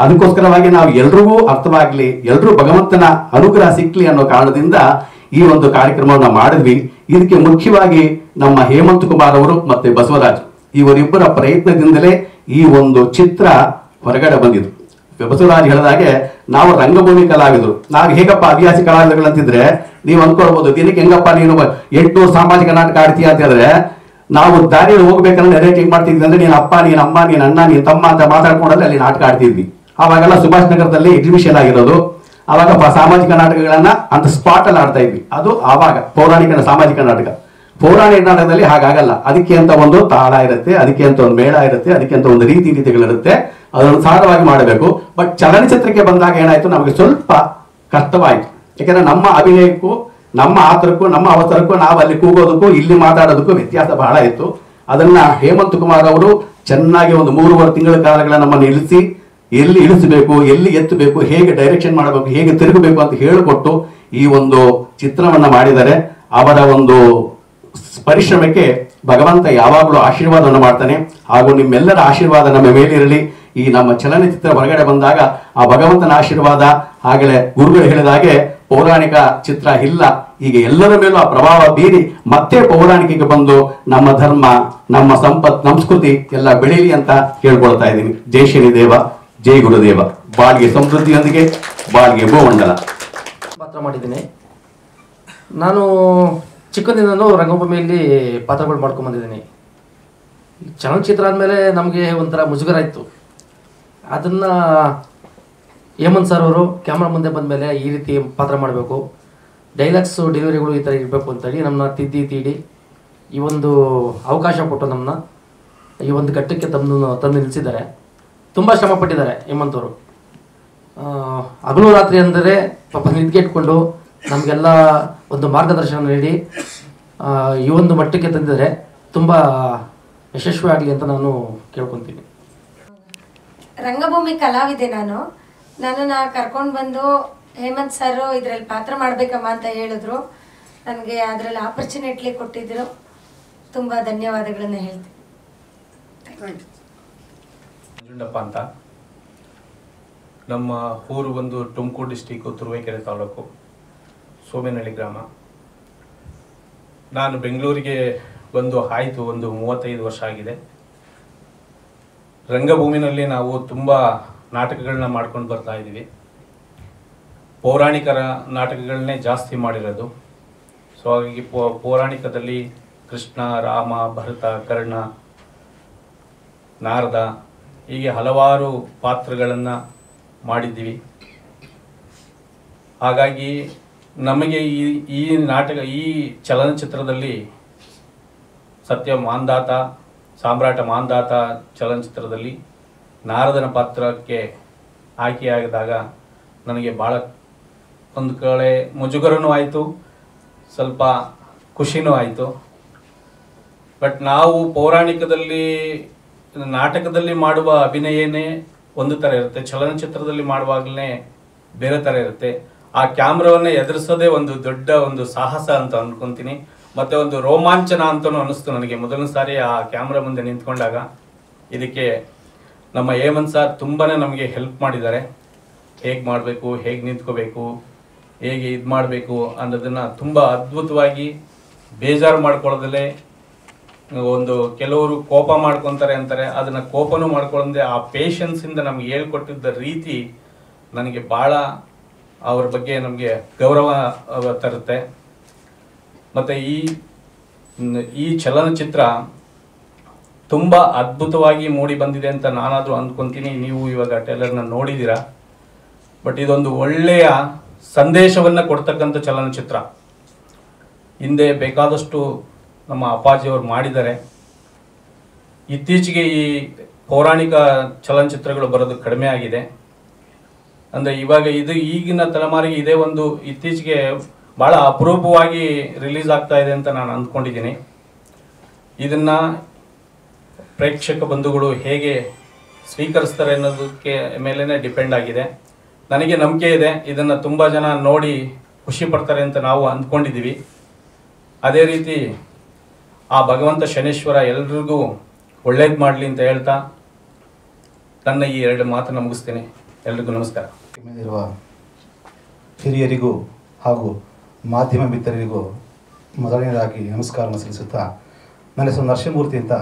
ಅದಕ್ಕೋಸ್ಕರವಾಗಿ ನಾವು ಎಲ್ರಿಗೂ ಅರ್ಥವಾಗ್ಲಿ, ಎಲ್ರೂ ಭಗವಂತನ ಅನುಗ್ರಹ ಸಿಕ್ಲಿ ಅನ್ನೋ ಕಾರಣದಿಂದ ಈ ಒಂದು ಕಾರ್ಯಕ್ರಮವನ್ನು ಮಾಡಿದ್ವಿ. ಇದಕ್ಕೆ ಮುಖ್ಯವಾಗಿ ನಮ್ಮ ಹೇಮಂತ್ ಕುಮಾರ್ ಅವರು ಮತ್ತೆ ಬಸವರಾಜ್ ಇವರಿಬ್ಬರ ಪ್ರಯತ್ನದಿಂದಲೇ ಈ ಒಂದು ಚಿತ್ರ ಹೊರಗಡೆ ಬಂದಿದ್ದು. ಬಸವರಾಜ್ ಹೇಳಿದಾಗೆ ನಾವು ರಂಗಭೂಮಿ ಕಲಾವಿದರು, ನಾವು ಹೇಗಪ್ಪ ಹವ್ಯಾಸಿ ಕಲಾವಿದರುಗಳಂತಿದ್ರೆ ನೀವು ಅಂದ್ಕೊಳ್ಬಹುದು ದಿನಕ್ಕೆ ಹೆಂಗಪ್ಪ ನೀನು 800 ಸಾಮಾಜಿಕ ನಾಟಕ ಆಡ್ತೀಯ ಅಂತ ಹೇಳಿದ್ರೆ ನಾವು ದಾರಿಯಲ್ಲಿ ಹೋಗ್ಬೇಕಂದ್ರೆ ರೇಟಿಂಗ್ ಮಾಡ್ತಿದ್ವಿ ಅಂದ್ರೆ ನೀನ್ ಅಪ್ಪ, ನೀನ್ ಅಮ್ಮ, ನೀನ್ ಅಣ್ಣ, ನೀನ್ ತಮ್ಮ ಅಂತ ಮಾತಾಡ್ಕೊಂಡಲ್ಲಿ ಅಲ್ಲಿ ನಾಟಕ ಆಡ್ತಿದ್ವಿ. ಅವಾಗೆಲ್ಲ ಸುಭಾಷ್ ನಗರದಲ್ಲಿ ಎಕ್ಸಿಬಿಷನ್ ಆಗಿರೋದು. ಅವಾಗ ಸಾಮಾಜಿಕ ನಾಟಕಗಳನ್ನ ಅಂತ ಸ್ಪಾಟ್ ಅಲ್ಲಿ ಆಡ್ತಾ ಇದ್ವಿ. ಅದು ಆವಾಗ ಪೌರಾಣಿಕ ಸಾಮಾಜಿಕ ನಾಟಕ. ಪೌರಾಣಿಕ ನಾಟಕದಲ್ಲಿ ಹಾಗಾಗಲ್ಲ. ಅದಕ್ಕೆ ಅಂತ ಒಂದು ತಾಳ ಇರುತ್ತೆ, ಅದಕ್ಕೆ ಅಂತ ಒಂದು ಮೇಳ ಇರುತ್ತೆ, ಅದಕ್ಕೆ ಅಂತ ಒಂದು ರೀತಿಗಳಿರುತ್ತೆ, ಅದನ್ನು ಸಾರವಾಗಿ ಮಾಡಬೇಕು. ಬಟ್ ಚಲನಚಿತ್ರಕ್ಕೆ ಬಂದಾಗ ಏನಾಯ್ತು, ನಮಗೆ ಸ್ವಲ್ಪ ಕಷ್ಟವಾಯಿತು. ಯಾಕಂದ್ರೆ ನಮ್ಮ ಅಭಿನಯಕ್ಕೂ ನಮ್ಮ ಆತರಕ್ಕೂ ನಮ್ಮ ಅವಸರಕ್ಕೂ ನಾವು ಅಲ್ಲಿ ಕೂಗೋದಕ್ಕೂ ಇಲ್ಲಿ ಮಾತಾಡೋದಕ್ಕೂ ವ್ಯತ್ಯಾಸ ಬಹಳ ಇತ್ತು. ಅದನ್ನ ಹೇಮಂತ್ ಕುಮಾರ್ ಅವರು ಚೆನ್ನಾಗಿ ಒಂದು 3.5 ತಿಂಗಳ ಕಾಲಗಳ ನಮ್ಮನ್ನು ನಿಲ್ಲಿಸಿ ಎಲ್ಲಿ ಇಳಿಸಬೇಕು, ಎಲ್ಲಿ ಎತ್ತಬೇಕು, ಹೇಗೆ ಡೈರೆಕ್ಷನ್ ಮಾಡಬೇಕು, ಹೇಗೆ ತಿರುಗಬೇಕು ಅಂತ ಹೇಳಿಕೊಟ್ಟು ಈ ಒಂದು ಚಿತ್ರವನ್ನ ಮಾಡಿದರೆ ಅವರ ಒಂದು ಪರಿಶ್ರಮಕ್ಕೆ ಭಗವಂತ ಯಾವಾಗಲೂ ಆಶೀರ್ವಾದವನ್ನು ಮಾಡ್ತಾನೆ. ಹಾಗೂ ನಿಮ್ಮೆಲ್ಲರ ಆಶೀರ್ವಾದ ನಮ್ಮ ಮೇಲಿರಲಿ. ಈ ನಮ್ಮ ಚಲನಚಿತ್ರ ಹೊರಗಡೆ ಬಂದಾಗ ಆ ಭಗವಂತನ ಆಶೀರ್ವಾದ, ಆಗಲೇ ಗುರುಗಳು ಹೇಳಿದಾಗೆ ಪೌರಾಣಿಕ ಚಿತ್ರ ಇಲ್ಲ, ಈಗ ಎಲ್ಲರ ಮೇಲೂ ಆ ಪ್ರಭಾವ ಬೀರಿ ಮತ್ತೆ ಪೌರಾಣಿಕಕ್ಕೆ ಬಂದು ನಮ್ಮ ಧರ್ಮ, ನಮ್ಮ ಸಂಸ್ಕೃತಿ ಎಲ್ಲ ಬೆಳೀಲಿ ಅಂತ ಹೇಳ್ಕೊಳ್ತಾ ಇದ್ದೀನಿ. ಜೈ ಶನಿದೇವ, ಜೈ ಗುರುದೇವ. ಬಾಳ್ಗೆ ಸಮೃದ್ಧಿಯೊಂದಿಗೆ, ಬಾಳ್ಗೆ ಭೂಮಂಡಲ. ಪಾತ್ರ ಮಾಡಿದ್ದೀನಿ. ನಾನು ಚಿಕ್ಕಂದಿನೂ ರಂಗಭೂಮಿಯಲ್ಲಿ ಪಾತ್ರಗಳು ಮಾಡ್ಕೊಂಡು ಬಂದಿದ್ದೀನಿ. ಚಲನಚಿತ್ರ ಆದಮೇಲೆ ನಮಗೆ ಒಂಥರ ಮುಜುಗರ ಇತ್ತು. ಅದನ್ನು ಹೇಮಂತ್ ಸರ್ ಅವರು ಕ್ಯಾಮ್ರಾ ಮುಂದೆ ಬಂದಮೇಲೆ ಈ ರೀತಿ ಪಾತ್ರ ಮಾಡಬೇಕು, ಡೈಲಾಗ್ಸು ಡೆಲಿವರಿಗಳು ಈ ಥರ ಇರಬೇಕು ಅಂತೇಳಿ ನಮ್ಮನ್ನ ತೀಡಿ ಈ ಒಂದು ಅವಕಾಶ ಕೊಟ್ಟು ನಮ್ಮನ್ನ ಈ ಒಂದು ಘಟ್ಟಕ್ಕೆ ತಂದು ನಿಲ್ಲಿಸಿದ್ದಾರೆ. ತುಂಬ ಶ್ರಮ ಪಟ್ಟಿದ್ದಾರೆ ಹೇಮಂತ್ ಅವರು. ಹಗಲು ರಾತ್ರಿ ಅಂದರೆ ಪಾಪ ನಿದ್ಗೆಟ್ಕೊಂಡು ನಮಗೆಲ್ಲ ಒಂದು ಮಾರ್ಗದರ್ಶನ ನೀಡಿ ಈ ಒಂದು ಮಟ್ಟಕ್ಕೆ ತಂದಿದ್ದಾರೆ. ತುಂಬ ಯಶಸ್ವಿ ಆಗಲಿ ಅಂತ ನಾನು ಕೇಳ್ಕೊತೀನಿ. ರಂಗಭೂಮಿ ಕಲಾವಿದೆ ನನ್ನನ್ನು ಕರ್ಕೊಂಡು ಬಂದು ಹೇಮಂತ್ ಸರ್ ಇದರಲ್ಲಿ ಪಾತ್ರ ಮಾಡಬೇಕಮ್ಮ ಅಂತ ಹೇಳಿದ್ರು. ನನಗೆ ಅದರಲ್ಲಿ ಆಪರ್ಚುನಿಟಿ ಕೊಟ್ಟಿದ್ರು. ತುಂಬ ಧನ್ಯವಾದಗಳನ್ನು ಹೇಳ್ತೀನಿ. ಮಂಜುಂಡಪ್ಪ ಅಂತ. ನಮ್ಮ ಊರು ಬಂದು ತುಮಕೂರು ಡಿಸ್ಟಿಕ್ಕು, ತುರುವೇಕೆರೆ ತಾಲೂಕು, ಸೋಮೇನಹಳ್ಳಿ ಗ್ರಾಮ. ನಾನು ಬೆಂಗಳೂರಿಗೆ ಬಂದು ಆಯಿತು ಒಂದು 35 ವರ್ಷ ಆಗಿದೆ. ರಂಗಭೂಮಿನಲ್ಲಿ ನಾವು ತುಂಬ ನಾಟಕಗಳನ್ನ ಮಾಡ್ಕೊಂಡು ಬರ್ತಾ ಇದ್ದೀವಿ. ಪೌರಾಣಿಕರ ನಾಟಕಗಳನ್ನೇ ಜಾಸ್ತಿ ಮಾಡಿರೋದು. ಸೊ ಹಾಗಾಗಿ ಪೌರಾಣಿಕದಲ್ಲಿ ಕೃಷ್ಣ, ರಾಮ, ಭರತ, ಕರ್ಣ, ನಾರದ ಹೀಗೆ ಹಲವಾರು ಪಾತ್ರಗಳನ್ನು ಮಾಡಿದ್ದೀವಿ. ಹಾಗಾಗಿ ನಮಗೆ ಈ ಚಲನಚಿತ್ರದಲ್ಲಿ ಸತ್ಯ ಮಾಂಧಾತ, ಸಾಮ್ರಾಟ ಮಾಂಧಾತ ಚಲನಚಿತ್ರದಲ್ಲಿ ನಾರದನ ಪಾತ್ರಕ್ಕೆ ಆಯ್ಕೆಯಾಗಿದಾಗ ನನಗೆ ಭಾಳ ಒಂದು ಕಡೆ ಮುಜುಗರನೂ ಆಯಿತು, ಸ್ವಲ್ಪ ಖುಷಿನೂ ಆಯಿತು. ಬಟ್ ನಾವು ಪೌರಾಣಿಕದಲ್ಲಿ ನಾಟಕದಲ್ಲಿ ಮಾಡುವ ಅಭಿನಯನೇ ಒಂದು ಥರ ಇರುತ್ತೆ, ಚಲನಚಿತ್ರದಲ್ಲಿ ಮಾಡುವಾಗಲೇ ಬೇರೆ ಥರ ಇರುತ್ತೆ. ಆ ಕ್ಯಾಮ್ರಾವನ್ನೇ ಎದುರಿಸೋದೇ ಒಂದು ದೊಡ್ಡ ಒಂದು ಸಾಹಸ ಅಂತ ಅಂದ್ಕೊತೀನಿ. ಮತ್ತು ಒಂದು ರೋಮಾಂಚನ ಅಂತಲೂ ಅನ್ನಿಸ್ತು ನನಗೆ ಮೊದಲನೇ ಸಾರಿ ಆ ಕ್ಯಾಮ್ರಾ ಮುಂದೆ ನಿಂತ್ಕೊಂಡಾಗ. ಇದಕ್ಕೆ ನಮ್ಮ ಹೇಮಂತ್ ಸರ್ ತುಂಬಾ ನಮಗೆ ಹೆಲ್ಪ್ ಮಾಡಿದ್ದಾರೆ. ಹೇಗೆ ಮಾಡಬೇಕು, ಹೇಗೆ ನಿಂತ್ಕೋಬೇಕು, ಹೇಗೆ ಇದು ಮಾಡಬೇಕು ಅನ್ನೋದನ್ನು ತುಂಬ ಅದ್ಭುತವಾಗಿ, ಬೇಜಾರು ಮಾಡ್ಕೊಳ್ಳೋದಲ್ಲೇ, ಒಂದು ಕೆಲವರು ಕೋಪ ಮಾಡ್ಕೊತಾರೆ ಅಂತಾರೆ, ಅದನ್ನು ಕೋಪನೂ ಮಾಡ್ಕೊಳ್ಳದೆ ಆ ಪೇಷನ್ಸಿಂದ ನಮ್ಗೆ ಹೇಳ್ಕೊಟ್ಟಿದ್ದ ರೀತಿ ನನಗೆ ಭಾಳ ಅವ್ರ ಬಗ್ಗೆ ನಮಗೆ ಗೌರವ ತರುತ್ತೆ. ಮತ್ತು ಈ ಚಲನಚಿತ್ರ ತುಂಬ ಅದ್ಭುತವಾಗಿ ಮೂಡಿ ಬಂದಿದೆ ಅಂತ ನಾನಾದರೂ ಅಂದ್ಕೊತೀನಿ. ನೀವು ಇವಾಗ ಟ್ರೇಲರ್ನ ನೋಡಿದ್ದೀರಾ. ಬಟ್ ಇದೊಂದು ಒಳ್ಳೆಯ ಸಂದೇಶವನ್ನು ಕೊಡ್ತಕ್ಕಂಥ ಚಲನಚಿತ್ರ. ಹಿಂದೆ ಬೇಕಾದಷ್ಟು ನಮ್ಮ ಅಪ್ಪಾಜಿಯವರು ಮಾಡಿದ್ದಾರೆ. ಇತ್ತೀಚೆಗೆ ಈ ಪೌರಾಣಿಕ ಚಲನಚಿತ್ರಗಳು ಬರೋದು ಕಡಿಮೆ ಆಗಿದೆ. ಅಂದರೆ ಇವಾಗ ಈಗಿನ ತಲೆಮಾರಿಗೆ ಇದೇ ಒಂದು ಇತ್ತೀಚೆಗೆ ಭಾಳ ಅಪರೂಪವಾಗಿ ರಿಲೀಸ್ ಆಗ್ತಾ ಇದೆ ಅಂತ ನಾನು ಅಂದ್ಕೊಂಡಿದ್ದೀನಿ. ಇದನ್ನು ಪ್ರೇಕ್ಷಕ ಬಂಧುಗಳು ಹೇಗೆ ಸ್ವೀಕರಿಸ್ತಾರೆ ಅನ್ನೋದಕ್ಕೆ ಮೇಲೇ ಡಿಪೆಂಡ್ ಆಗಿದೆ. ನನಗೆ ನಂಬಿಕೆ ಇದೆ ಇದನ್ನು ತುಂಬ ಜನ ನೋಡಿ ಖುಷಿ ಪಡ್ತಾರೆ ಅಂತ ನಾವು ಅಂದ್ಕೊಂಡಿದ್ದೀವಿ. ಅದೇ ರೀತಿ ಆ ಭಗವಂತ ಶನೇಶ್ವರ ಎಲ್ರಿಗೂ ಒಳ್ಳೇದು ಮಾಡಲಿ ಅಂತ ಹೇಳ್ತಾ ನನ್ನ ಈ 2 ಮಾತನ್ನು ಮುಗಿಸ್ತೀನಿ. ಎಲ್ರಿಗೂ ನಮಸ್ಕಾರ. ಮೇಲಿರುವ ಹಿರಿಯರಿಗೂ ಹಾಗೂ ಮಾಧ್ಯಮ ಮಿತ್ರರಿಗೂ ಮೊದಲನೇದಾಗಿ ನಮಸ್ಕಾರವನ್ನು ಸಲ್ಲಿಸುತ್ತಾ, ನನ್ನ ಹೆಸರು ನರಸಿಂಹಮೂರ್ತಿ ಅಂತ.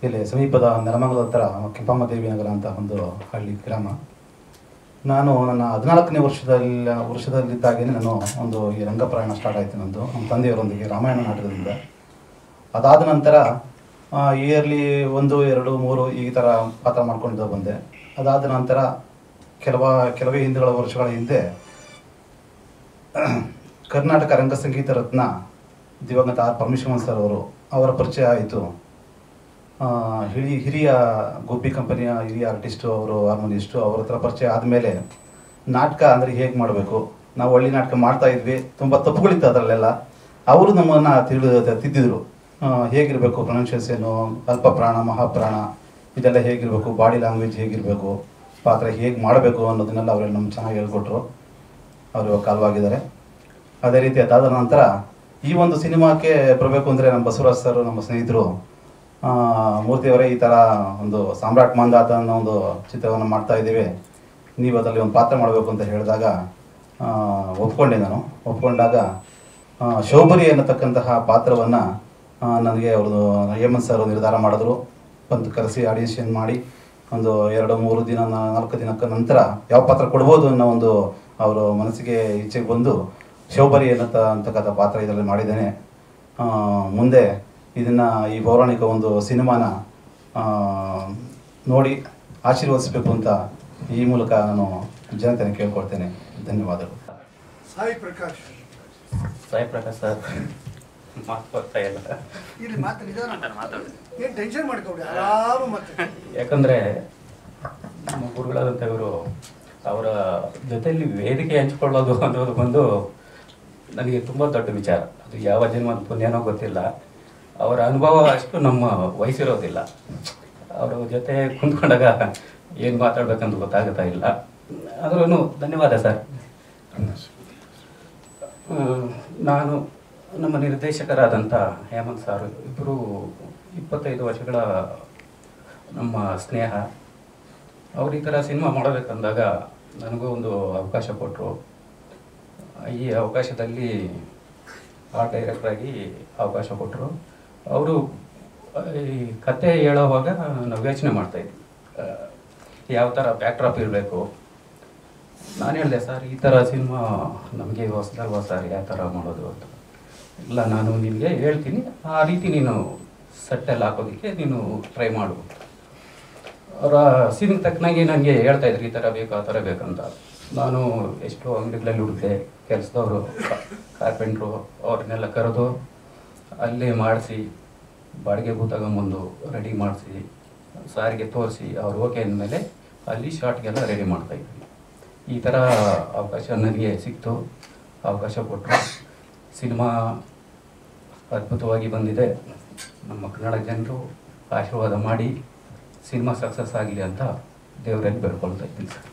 ಇಲ್ಲಿ ಸಮೀಪದ ನೆಲಮಂಗಲ ಹತ್ರ ಕೆಂಪಮ್ಮ ದೇವಿ ನಗರ ಅಂತ ಒಂದು ಹಳ್ಳಿ ಗ್ರಾಮ. ನಾನು ನನ್ನ 14ನೇ ವರ್ಷದಲ್ಲಿದ್ದಾಗೇ ನಾನು ಒಂದು ಈ ರಂಗಪ್ರಯಾಣ ಸ್ಟಾರ್ಟ್ ಆಯಿತು ನಂದು, ನಮ್ಮ ತಂದೆಯವರೊಂದಿಗೆ ರಾಮಾಯಣ ನಾಟಕದಿಂದ. ಅದಾದ ನಂತರ ಇಯರ್ಲಿ 1, 2, 3 ಈ ಥರ ಪಾತ್ರ ಮಾಡ್ಕೊಂಡು ಬಂದೆ. ಅದಾದ ನಂತರ ಕೆಲವೇ ವರ್ಷಗಳ ಹಿಂದೆ ಕರ್ನಾಟಕ ರಂಗ ಸಂಗೀತ ರತ್ನ ದಿವಂಗತ ಆರ್ ಪರಮೇಶ್ವರನ್ ಸರ್ ಅವರ ಪರಿಚಯ ಆಯಿತು. ಹಿರಿಯ ಗುಬ್ಬಿ ಕಂಪನಿಯ ಹಿರಿಯ ಆರ್ಟಿಸ್ಟು, ಅವರು ಹಾರ್ಮೋನಿಸ್ಟು, ಅವ್ರ ಹತ್ರ ಪರಿಚಯ ಆದಮೇಲೆ ನಾಟಕ ಅಂದರೆ ಹೇಗೆ ಮಾಡಬೇಕು, ನಾವು ಒಳ್ಳೆ ನಾಟಕ ಮಾಡ್ತಾ ಇದ್ವಿ, ತುಂಬ ತಪ್ಪುಗಳಿತ್ತು ಅದರಲ್ಲೆಲ್ಲ. ಅವರು ನಮ್ಮನ್ನು ತಿದ್ದಿದ್ರು. ಹೇಗಿರಬೇಕು ಪ್ರೊನೌನ್ಸಿಯೇಷನು, ಅಲ್ಪ ಪ್ರಾಣ ಮಹಾಪ್ರಾಣ ಇದೆಲ್ಲ ಹೇಗಿರಬೇಕು, ಬಾಡಿ ಲ್ಯಾಂಗ್ವೇಜ್ ಹೇಗಿರಬೇಕು, ಪಾತ್ರ ಹೇಗೆ ಮಾಡಬೇಕು ಅನ್ನೋದನ್ನೆಲ್ಲ ಅವರೆಲ್ಲ ನಮ್ಗೆ ಚೆನ್ನಾಗಿ ಹೇಳ್ಕೊಟ್ರು. ಅವರು ಇವಾಗ ಕಾಲವಾಗಿದ್ದಾರೆ. ಅದೇ ರೀತಿ ಅದಾದ ನಂತರ ಈ ಒಂದು ಸಿನಿಮಾಕ್ಕೆ ಬರಬೇಕು ಅಂದರೆ ನಮ್ಮ ಬಸವರಾಜ್ ಸರ್, ನಮ್ಮ ಸ್ನೇಹಿತರು ಮೂರ್ತಿಯವರೇ ಈ ಥರ ಒಂದು ಸಾಮ್ರಾಟ್ ಮಂದಾತ ಅನ್ನೋ ಒಂದು ಚಿತ್ರವನ್ನು ಮಾಡ್ತಾ ಇದ್ದೀವಿ, ನೀವು ಅದರಲ್ಲಿ ಒಂದು ಪಾತ್ರ ಮಾಡಬೇಕು ಅಂತ ಹೇಳಿದಾಗ ಒಪ್ಕೊಂಡೆ. ನಾನು ಒಪ್ಕೊಂಡಾಗ ಶೋಭರಿ ಅನ್ನತಕ್ಕಂತಹ ಪಾತ್ರವನ್ನು ನನಗೆ ಅವ್ರದ್ದು ಹೇಮಂತ್ ಸರ್ ನಿರ್ಧಾರ ಮಾಡಿದ್ರು. ಬಂದು ಕರೆಸಿ ಆಡಿಷನ್ ಮಾಡಿ ಒಂದು 2-3 ದಿನ 4 ದಿನಕ್ಕ ನಂತರ ಯಾವ ಪಾತ್ರ ಕೊಡ್ಬೋದು ಅನ್ನೋ ಒಂದು ಅವರು ಮನಸ್ಸಿಗೆ ಇಚ್ಛೆಗೆ ಬಂದು ಶೋಭರಿ ಅಂತಕ್ಕಂಥ ಪಾತ್ರ ಇದರಲ್ಲಿ ಮಾಡಿದ್ದೇನೆ. ಮುಂದೆ ಇದನ್ನು ಈ ಪೌರಾಣಿಕ ಒಂದು ಸಿನಿಮಾನ ನೋಡಿ ಆಶೀರ್ವದಿಸಬೇಕು ಅಂತ ಈ ಮೂಲಕ ನಾನು ಜನತೆಯನ್ನು ಕೇಳ್ಕೊಳ್ತೇನೆ. ಧನ್ಯವಾದಗಳು. ಸಾಯಿ ಪ್ರಕಾಶ್ ಸರ್ ಮಾತು ಬರ್ತಾ ಇಲ್ಲ. ಇಲ್ಲಿ ಮಾತಾಡಿ, ಏನು ಟೆನ್ಷನ್ ಮಾಡ್ಕೊಬಿಡಿ, ಆರಾಮ ಮಾತಾಡಿ. ಯಾಕಂದರೆ ನಮ್ಮ ಗುರುಗಳಾದಂಥ ಇವರು ಅವರ ಜೊತೆಯಲ್ಲಿ ವೇದಿಕೆ ಹಂಚ್ಕೊಳ್ಳೋದು ಅನ್ನೋದು ಬಂದು ನನಗೆ ತುಂಬ ದೊಡ್ಡ ವಿಚಾರ. ಅದು ಯಾವ ಜನ್ಮದ ಪುಣ್ಯನೋ ಗೊತ್ತಿಲ್ಲ. ಅವರ ಅನುಭವ ಅಷ್ಟು ನಮ್ಮ ವಹಿಸಿರೋದಿಲ್ಲ. ಅವರ ಜೊತೆ ಕುಂತ್ಕೊಂಡಾಗ ಏನು ಮಾತಾಡ್ಬೇಕಂತ ಗೊತ್ತಾಗ್ತಾ ಇಲ್ಲ. ಆದ್ರೂ ಧನ್ಯವಾದ ಸರ್. ನಾನು ನಮ್ಮ ನಿರ್ದೇಶಕರಾದಂಥ ಹೇಮಂತ್ ಸರ್ ಇಬ್ಬರು 25 ವರ್ಷಗಳ ನಮ್ಮ ಸ್ನೇಹ. ಅವ್ರು ಈ ಥರ ಸಿನಿಮಾ ಮಾಡಬೇಕಂದಾಗ ನನಗೂ ಒಂದು ಅವಕಾಶ ಕೊಟ್ಟರು. ಈ ಅವಕಾಶದಲ್ಲಿ ಆರ್ಟ್ ಡೈರೆಕ್ಟ್ರಾಗಿ ಅವಕಾಶ ಕೊಟ್ಟರು. ಅವರು ಈ ಕತೆ ಹೇಳೋವಾಗ ನಾವು ಯೋಚನೆ ಮಾಡ್ತಾಯಿದ್ವಿ, ಯಾವ ಥರ ಬ್ಯಾಕ್ಡ್ರಾಪ್ ಇರಬೇಕು. ನಾನು ಹೇಳಿದೆ, ಸರ್ ಈ ಥರ ಸಿನಿಮಾ ನಮಗೆ ಹೊಸದಲ್ವಾ ಸರ್, ಯಾವ ಥರ ಮಾಡೋದು ಅಂತ. ಇಲ್ಲ, ನಾನು ನಿನಗೆ ಹೇಳ್ತೀನಿ, ಆ ರೀತಿ ನೀನು ಸೆಟ್ಟೆಲ್ಲ ಹಾಕೋದಕ್ಕೆ ನೀನು ಟ್ರೈ ಮಾಡು. ಅವರ ಸೀನಿಗೆ ತಕ್ಕನಾಗಿ ನನಗೆ ಹೇಳ್ತಾಯಿದ್ರು, ಈ ಥರ ಬೇಕು ಆ ಥರ ಬೇಕಂತ. ನಾನು ಎಷ್ಟೋ ಅಂಗಡಿಗಳಲ್ಲಿ ಹುಡುಕಿದೆ, ಕೆಲಸದವರು ಕಾರ್ಪೆಂಟ್ರು ಅವ್ರನ್ನೆಲ್ಲ ಕರೆದು ಅಲ್ಲೇ ಮಾಡಿಸಿ, ಬಾಡಿಗೆ ಭೂ ತಗೊಂಬಂದು ರೆಡಿ ಮಾಡಿಸಿ ಸಾರಿಗೆ ತೋರಿಸಿ ಅವ್ರು ಓಕೆ ಅಂದಮೇಲೆ ಅಲ್ಲಿ ಶಾರ್ಟ್ಗೆಲ್ಲ ರೆಡಿ ಮಾಡ್ತಾಯಿದ್ವಿ. ಈ ಥರ ಅವಕಾಶ ನನಗೆ ಸಿಕ್ತು, ಅವಕಾಶ ಕೊಟ್ಟರು. ಸಿನಿಮಾ ಅದ್ಭುತವಾಗಿ ಬಂದಿದೆ. ನಮ್ಮ ಕನ್ನಡ ಜನರು ಆಶೀರ್ವಾದ ಮಾಡಿ ಸಿನಿಮಾ ಸಕ್ಸಸ್ ಆಗಲಿ ಅಂತ ದೇವರಲ್ಲಿ ಬೇಡ್ಕೊಳ್ತಾ ಇದ್ದೀನಿ ಸರ್.